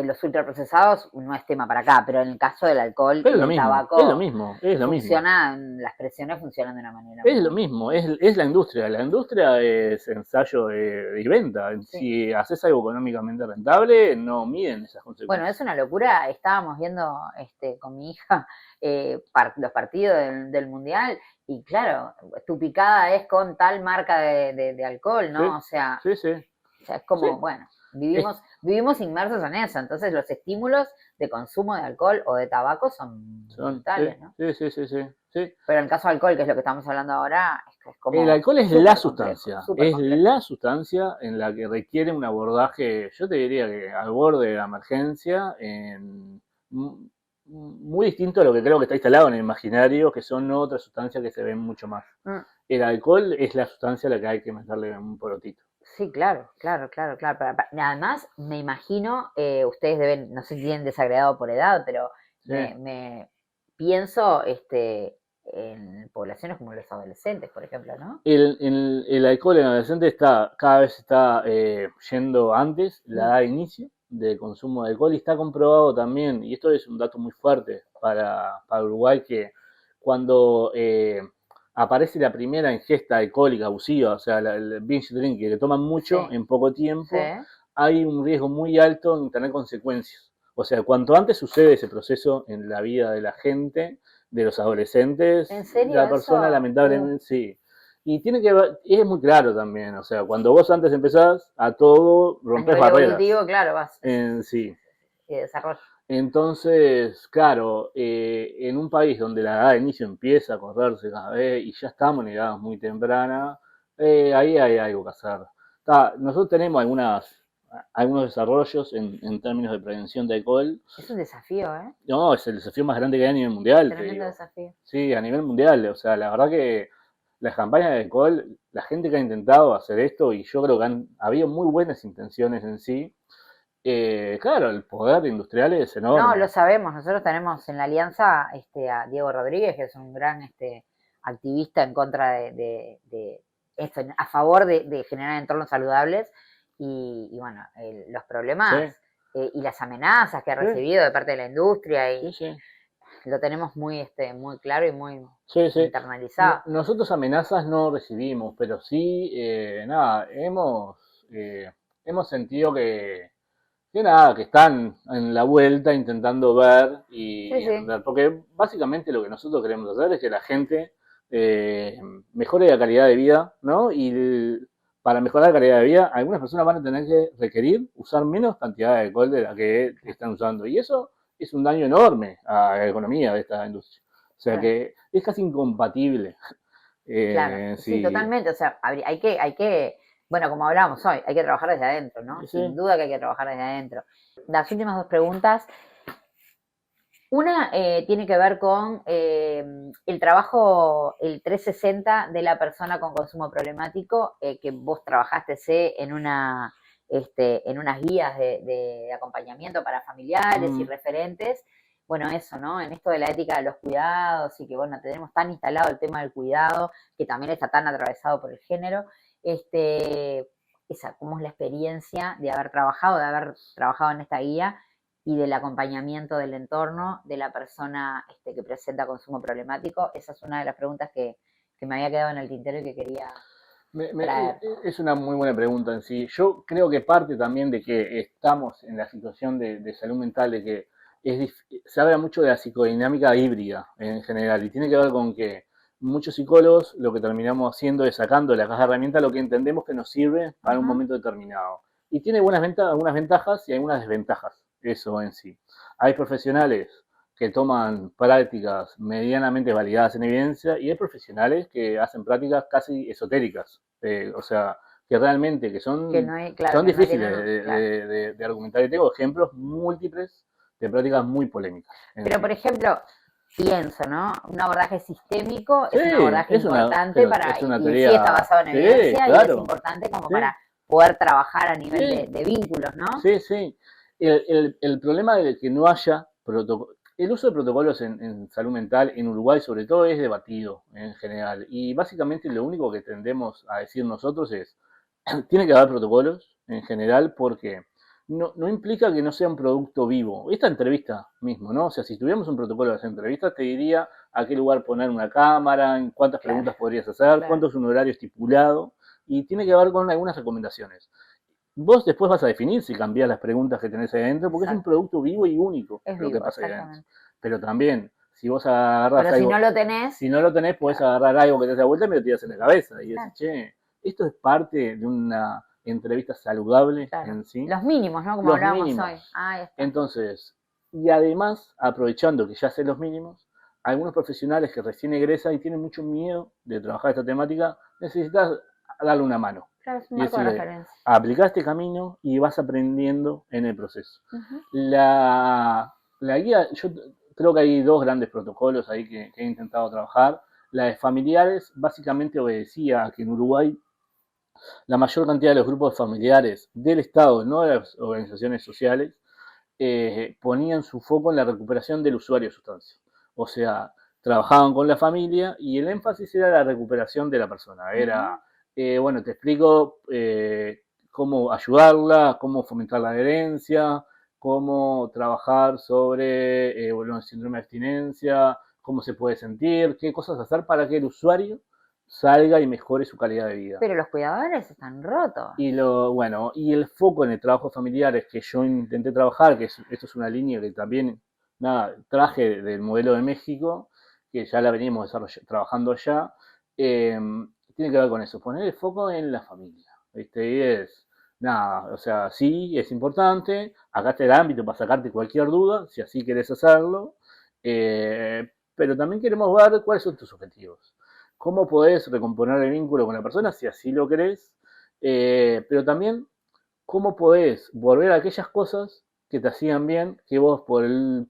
Speaker 1: los ultraprocesados, no es tema para acá, pero en el caso del alcohol y del tabaco,
Speaker 2: es lo mismo.
Speaker 1: Las presiones funcionan de una manera.
Speaker 2: Es lo mismo, es la industria. La industria es ensayo y venta. Sí. Si haces algo económicamente rentable, no miden esas consecuencias.
Speaker 1: Bueno, es una locura. Estábamos viendo con mi hija los partidos del Mundial, y claro, tu picada es con tal marca de alcohol, ¿no?
Speaker 2: Sí,
Speaker 1: o sea, es como, bueno, vivimos inmersos en eso. Entonces los estímulos de consumo de alcohol o de tabaco son brutales, ¿no?
Speaker 2: Sí.
Speaker 1: Pero en el caso del alcohol, que es lo que estamos hablando ahora, es como...
Speaker 2: El alcohol es la sustancia. Es la sustancia en la que requiere un abordaje, yo te diría que al borde de la emergencia, muy distinto a lo que creo que está instalado en el imaginario, que son otras sustancias que se ven mucho más. El alcohol es la sustancia a la que hay que meterle un porotito.
Speaker 1: Sí, claro. Pero además, me imagino, ustedes deben, no sé si tienen desagregado por edad, pero me pienso en poblaciones como los adolescentes, por ejemplo, ¿no?
Speaker 2: El alcohol en adolescentes cada vez está yendo antes la edad de inicio de consumo de alcohol, y está comprobado también, y esto es un dato muy fuerte para Uruguay, que cuando aparece la primera ingesta alcohólica abusiva, o sea, el binge drink, que toman mucho en poco tiempo, hay un riesgo muy alto en tener consecuencias. O sea, cuanto antes sucede ese proceso en la vida de la gente, de los adolescentes,
Speaker 1: ¿En serio,
Speaker 2: la persona
Speaker 1: eso?
Speaker 2: lamentablemente sí. Y tiene que ver, es muy claro también, o sea, cuando vos antes empezás a todo, rompes barreras.
Speaker 1: Claro, vas.
Speaker 2: Sí.
Speaker 1: Y desarrollo.
Speaker 2: Entonces, claro, en un país donde la edad de inicio empieza a correrse cada vez y ya estamos en edades muy tempranas, ahí hay algo que hacer. Nosotros tenemos algunos desarrollos en términos de prevención de alcohol.
Speaker 1: Es un desafío, ¿eh?
Speaker 2: No, es el desafío más grande que hay a nivel mundial.
Speaker 1: Tremendo desafío.
Speaker 2: Sí, a nivel mundial. O sea, la verdad que las campañas de alcohol, la gente que ha intentado hacer esto, y yo creo que han habido muy buenas intenciones en sí. Claro, el poder industrial es enorme.
Speaker 1: No, lo sabemos. Nosotros tenemos en la alianza a Diego Rodríguez, que es un gran activista en contra de esto, a favor de generar entornos saludables, y bueno, los problemas y las amenazas que ha recibido de parte de la industria, y lo tenemos muy claro y muy internalizado.
Speaker 2: Nosotros amenazas no recibimos, pero sí, hemos sentido que están en la vuelta intentando ver y entender, porque básicamente lo que nosotros queremos hacer es que la gente mejore la calidad de vida, ¿no? Y para mejorar la calidad de vida, algunas personas van a tener que requerir usar menos cantidad de alcohol de la que están usando. Y eso es un daño enorme a la economía de esta industria. O sea que es casi incompatible.
Speaker 1: Claro, sí, totalmente. O sea, hay que, bueno, como hablábamos hoy, hay que trabajar desde adentro, ¿no?
Speaker 2: Sí.
Speaker 1: Sin duda que hay que trabajar desde adentro. Las últimas dos preguntas. Una tiene que ver con el trabajo, el 360 de la persona con consumo problemático, que vos trabajaste en en unas guías de acompañamiento para familiares y referentes. Bueno, eso, ¿no? En esto de la ética de los cuidados y que, bueno, tenemos tan instalado el tema del cuidado, que también está tan atravesado por el género. ¿Cómo es la experiencia de haber trabajado en esta guía y del acompañamiento del entorno de la persona que presenta consumo problemático? Esa es una de las preguntas que me había quedado en el tintero y que quería traer.
Speaker 2: Es una muy buena pregunta en sí. Yo creo que parte también de que estamos en la situación de salud mental, de que se habla mucho de la psicodinámica híbrida en general, y tiene que ver con que muchos psicólogos lo que terminamos haciendo es sacando de la caja de herramientas lo que entendemos que nos sirve para un momento determinado. Y tiene algunas ventajas y algunas desventajas, eso en sí. Hay profesionales que toman prácticas medianamente validadas en evidencia y hay profesionales que hacen prácticas casi esotéricas, o sea, que realmente son difíciles de argumentar. Y tengo ejemplos múltiples de prácticas muy polémicas.
Speaker 1: Pero, por ejemplo, pienso, ¿no? Un abordaje sistémico es un abordaje importante y sí está basado en evidencia y es importante como para poder trabajar a nivel de vínculos, ¿no?
Speaker 2: Sí, sí. El problema de que no haya protocolos, el uso de protocolos en salud mental en Uruguay sobre todo es debatido en general y básicamente lo único que tendemos a decir nosotros es tiene que haber protocolos en general porque no implica que no sea un producto vivo. Esta entrevista mismo, ¿no? O sea, si tuviéramos un protocolo de esa entrevista, te diría a qué lugar poner una cámara, en cuántas preguntas podrías hacer, cuánto es un horario estipulado, y tiene que ver con algunas recomendaciones. Vos después vas a definir si cambiás las preguntas que tenés ahí adentro, porque es un producto vivo y único lo que pasa ahí adentro. Pero también, si vos agarrás algo... Si no lo tenés, podés agarrar algo que te hace vuelta y me lo tirás en la cabeza. Y decís, che, esto es parte de una entrevista saludable en sí.
Speaker 1: Los mínimos, ¿no? Como hablábamos hoy.
Speaker 2: Entonces, y además, aprovechando que ya sé los mínimos, algunos profesionales que recién egresan y tienen mucho miedo de trabajar esta temática, necesitas darle una mano.
Speaker 1: Claro, es un marco de referencia.
Speaker 2: Aplicá este camino y vas aprendiendo en el proceso. La guía, yo creo que hay dos grandes protocolos ahí que he intentado trabajar. La de familiares básicamente obedecía a que en Uruguay la mayor cantidad de los grupos familiares del Estado, no de las organizaciones sociales, ponían su foco en la recuperación del usuario de sustancias. O sea, trabajaban con la familia y el énfasis era la recuperación de la persona. Era, bueno, te explico cómo ayudarla, cómo fomentar la adherencia, cómo trabajar sobre el síndrome de abstinencia, cómo se puede sentir, qué cosas hacer para que el usuario salga y mejore su calidad de vida.
Speaker 1: Pero los cuidadores están rotos.
Speaker 2: Y y el foco en el trabajo familiar es que yo intenté trabajar, que esto es una línea que también traje del modelo de México, que ya la venimos trabajando allá, tiene que ver con eso, poner el foco en la familia. Y es, o sea, sí, es importante, acá está el ámbito para sacarte cualquier duda, si así querés hacerlo, pero también queremos ver cuáles son tus objetivos. ¿Cómo podés recomponer el vínculo con la persona si así lo querés? Pero también, ¿cómo podés volver a aquellas cosas que te hacían bien, que vos por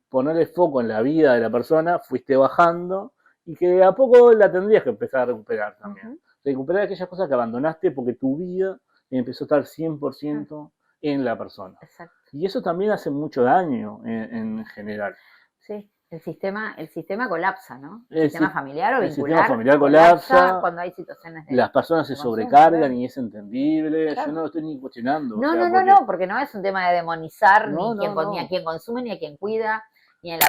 Speaker 2: poner el foco en la vida de la persona fuiste bajando y que a poco la tendrías que empezar a recuperar también? Recuperar aquellas cosas que abandonaste porque tu vida empezó a estar 100% en la persona.
Speaker 1: Exacto.
Speaker 2: Y eso también hace mucho daño en general.
Speaker 1: Sí. El sistema colapsa, ¿no? El sistema familiar o vincular.
Speaker 2: El sistema familiar colapsa
Speaker 1: cuando hay situaciones de...
Speaker 2: Las personas se sobrecargan y es entendible. Claro. Yo no lo estoy ni cuestionando.
Speaker 1: No, porque no es un tema de demonizar ni a quien consume, ni a quien cuida, ni a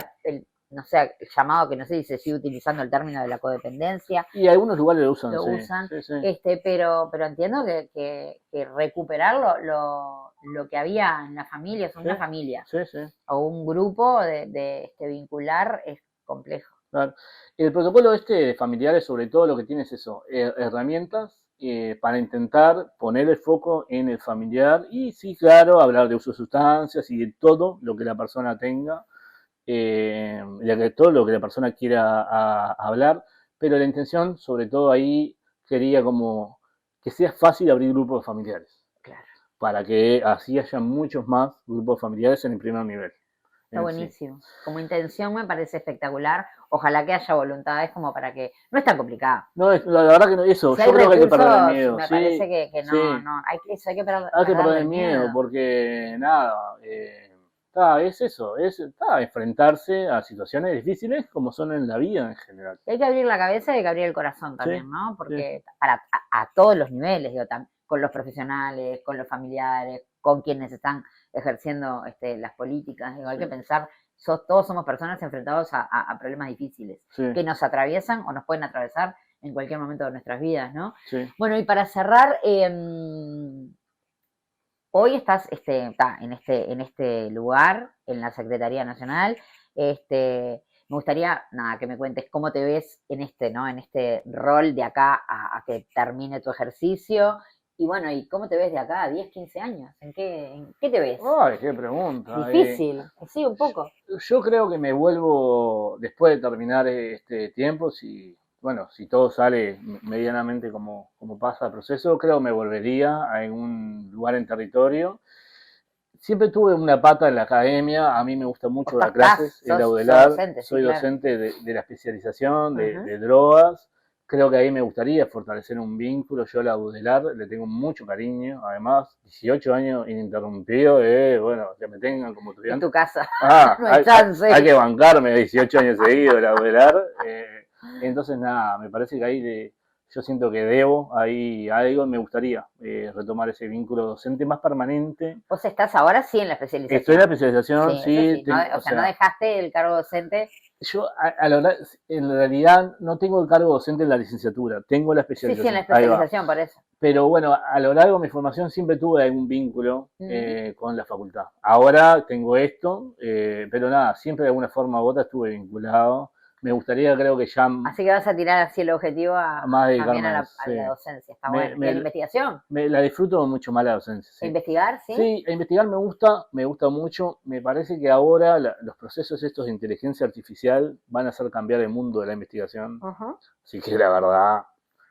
Speaker 1: no sé, el llamado que no sé si se sigue utilizando el término de la codependencia.
Speaker 2: Y algunos lugares lo usan.
Speaker 1: Sí. Pero entiendo que recuperar lo que había en la familia, una familia, o un grupo de vincular es complejo.
Speaker 2: Claro. El protocolo de familiares, sobre todo lo que tiene es eso, herramientas para intentar poner el foco en el familiar y sí, claro, hablar de uso de sustancias y de todo lo que la persona tenga, de todo lo que la persona quiera hablar, pero la intención, sobre todo ahí, sería como que sea fácil abrir grupos familiares,
Speaker 1: Claro.
Speaker 2: para que así haya muchos más grupos familiares en el primer nivel.
Speaker 1: Está buenísimo. Sí. Como intención me parece espectacular. Ojalá que haya voluntades como para que... No es tan complicado.
Speaker 2: No, la verdad que no, eso,
Speaker 1: si
Speaker 2: yo creo
Speaker 1: recursos,
Speaker 2: que hay que perder el miedo.
Speaker 1: Me
Speaker 2: sí,
Speaker 1: parece que no,
Speaker 2: sí.
Speaker 1: no, hay que
Speaker 2: perder el miedo, porque nada, es eso, es enfrentarse a situaciones difíciles como son en la vida en general.
Speaker 1: Hay que abrir la cabeza y hay que abrir el corazón también, sí, ¿no? Porque
Speaker 2: sí.
Speaker 1: para a todos los niveles, digo, con los profesionales, con los familiares, con quienes están ejerciendo las políticas, digo, hay que pensar, todos somos personas enfrentados a problemas difíciles, que nos atraviesan o nos pueden atravesar en cualquier momento de nuestras vidas, ¿no? Bueno, y para cerrar, hoy estás en este lugar, en la Secretaría Nacional. Me gustaría, que me cuentes cómo te ves en ¿no? En este rol de acá a que termine tu ejercicio. Y bueno, ¿y cómo te ves de acá a 10, 15 años? ¿En qué te ves?
Speaker 2: Ay, qué pregunta.
Speaker 1: Difícil, sí, un poco.
Speaker 2: Yo creo que me vuelvo, después de terminar este tiempo, si todo sale medianamente como pasa el proceso, creo que me volvería a un lugar en territorio. Siempre tuve una pata en la academia, a mí me gusta mucho dar clases, el Audelar, soy docente de la especialización de drogas, creo que ahí me gustaría fortalecer un vínculo, yo a la Audelar le tengo mucho cariño, además 18 años ininterrumpidos, que me tengan como estudiante.
Speaker 1: En tu casa,
Speaker 2: no hay hay que bancarme 18 años seguidos la Audelar, entonces nada, me parece que ahí yo siento que debo ahí algo, me gustaría retomar ese vínculo docente más permanente.
Speaker 1: ¿Vos estás ahora sí en la especialización?
Speaker 2: Estoy en la especialización, sí.
Speaker 1: No dejaste el cargo docente.
Speaker 2: Yo, en realidad, no tengo el cargo docente en la licenciatura, tengo la especialización.
Speaker 1: Sí, en la especialización, por eso.
Speaker 2: Pero bueno, a lo largo de mi formación siempre tuve algún vínculo con la facultad. Ahora tengo esto, pero nada, siempre de alguna forma u otra estuve vinculado. Me gustaría, creo que ya...
Speaker 1: Así que vas a tirar así el objetivo también a la docencia, está bueno. ¿Y a la investigación?
Speaker 2: La disfruto mucho más la docencia, sí.
Speaker 1: ¿A investigar, sí?
Speaker 2: Sí, a investigar me gusta mucho. Me parece que ahora los procesos estos de inteligencia artificial van a hacer cambiar el mundo de la investigación. Así que la verdad,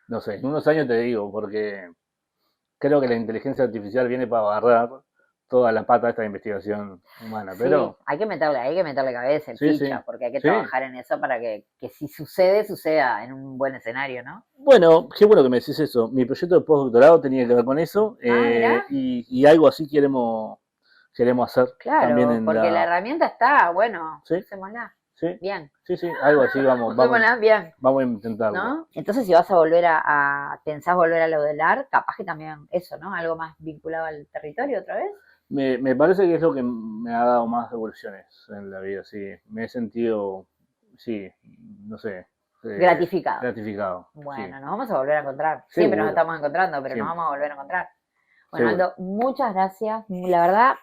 Speaker 2: no sé, en unos años te digo, porque creo que la inteligencia artificial viene para barrar toda la pata de esta investigación humana, pero...
Speaker 1: Sí, hay que meterle cabeza, ficha, porque hay que trabajar en eso para que si suceda en un buen escenario, ¿no?
Speaker 2: Bueno, qué bueno que me decís eso. Mi proyecto de postdoctorado tenía que ver con eso, y algo así queremos hacer.
Speaker 1: Claro,
Speaker 2: también
Speaker 1: porque la herramienta está, bueno, usémosla.
Speaker 2: Sí.
Speaker 1: Bien.
Speaker 2: Sí, algo así vamos a intentarlo.
Speaker 1: ¿No? Entonces, si vas a volver pensás volver a lo del AR, capaz que también eso, ¿no? Algo más vinculado al territorio otra vez.
Speaker 2: Me parece que es lo que me ha dado más revoluciones en la vida, sí. Me he sentido, no sé.
Speaker 1: Gratificado. Bueno, nos vamos a volver a encontrar. Siempre nos estamos encontrando, pero nos vamos a volver a encontrar. Bueno, Aldo, muchas gracias. La verdad,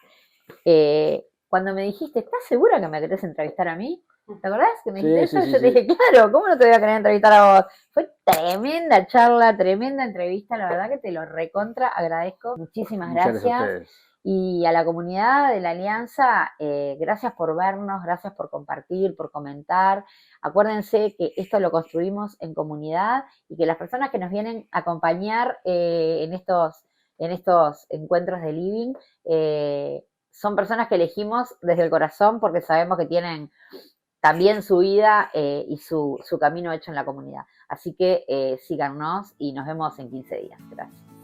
Speaker 1: cuando me dijiste, ¿estás segura que me querés entrevistar a mí? ¿Te acordás que me dijiste eso? Yo te dije, claro, ¿cómo no te voy a querer entrevistar a vos? Fue tremenda charla, tremenda entrevista, la verdad que te lo recontra agradezco. Muchísimas gracias. Y a la comunidad de la Alianza, gracias por vernos, gracias por compartir, por comentar. Acuérdense que esto lo construimos en comunidad y que las personas que nos vienen a acompañar en estos encuentros de living son personas que elegimos desde el corazón porque sabemos que tienen también su vida y su camino hecho en la comunidad. Así que síganos y nos vemos en 15 días. Gracias.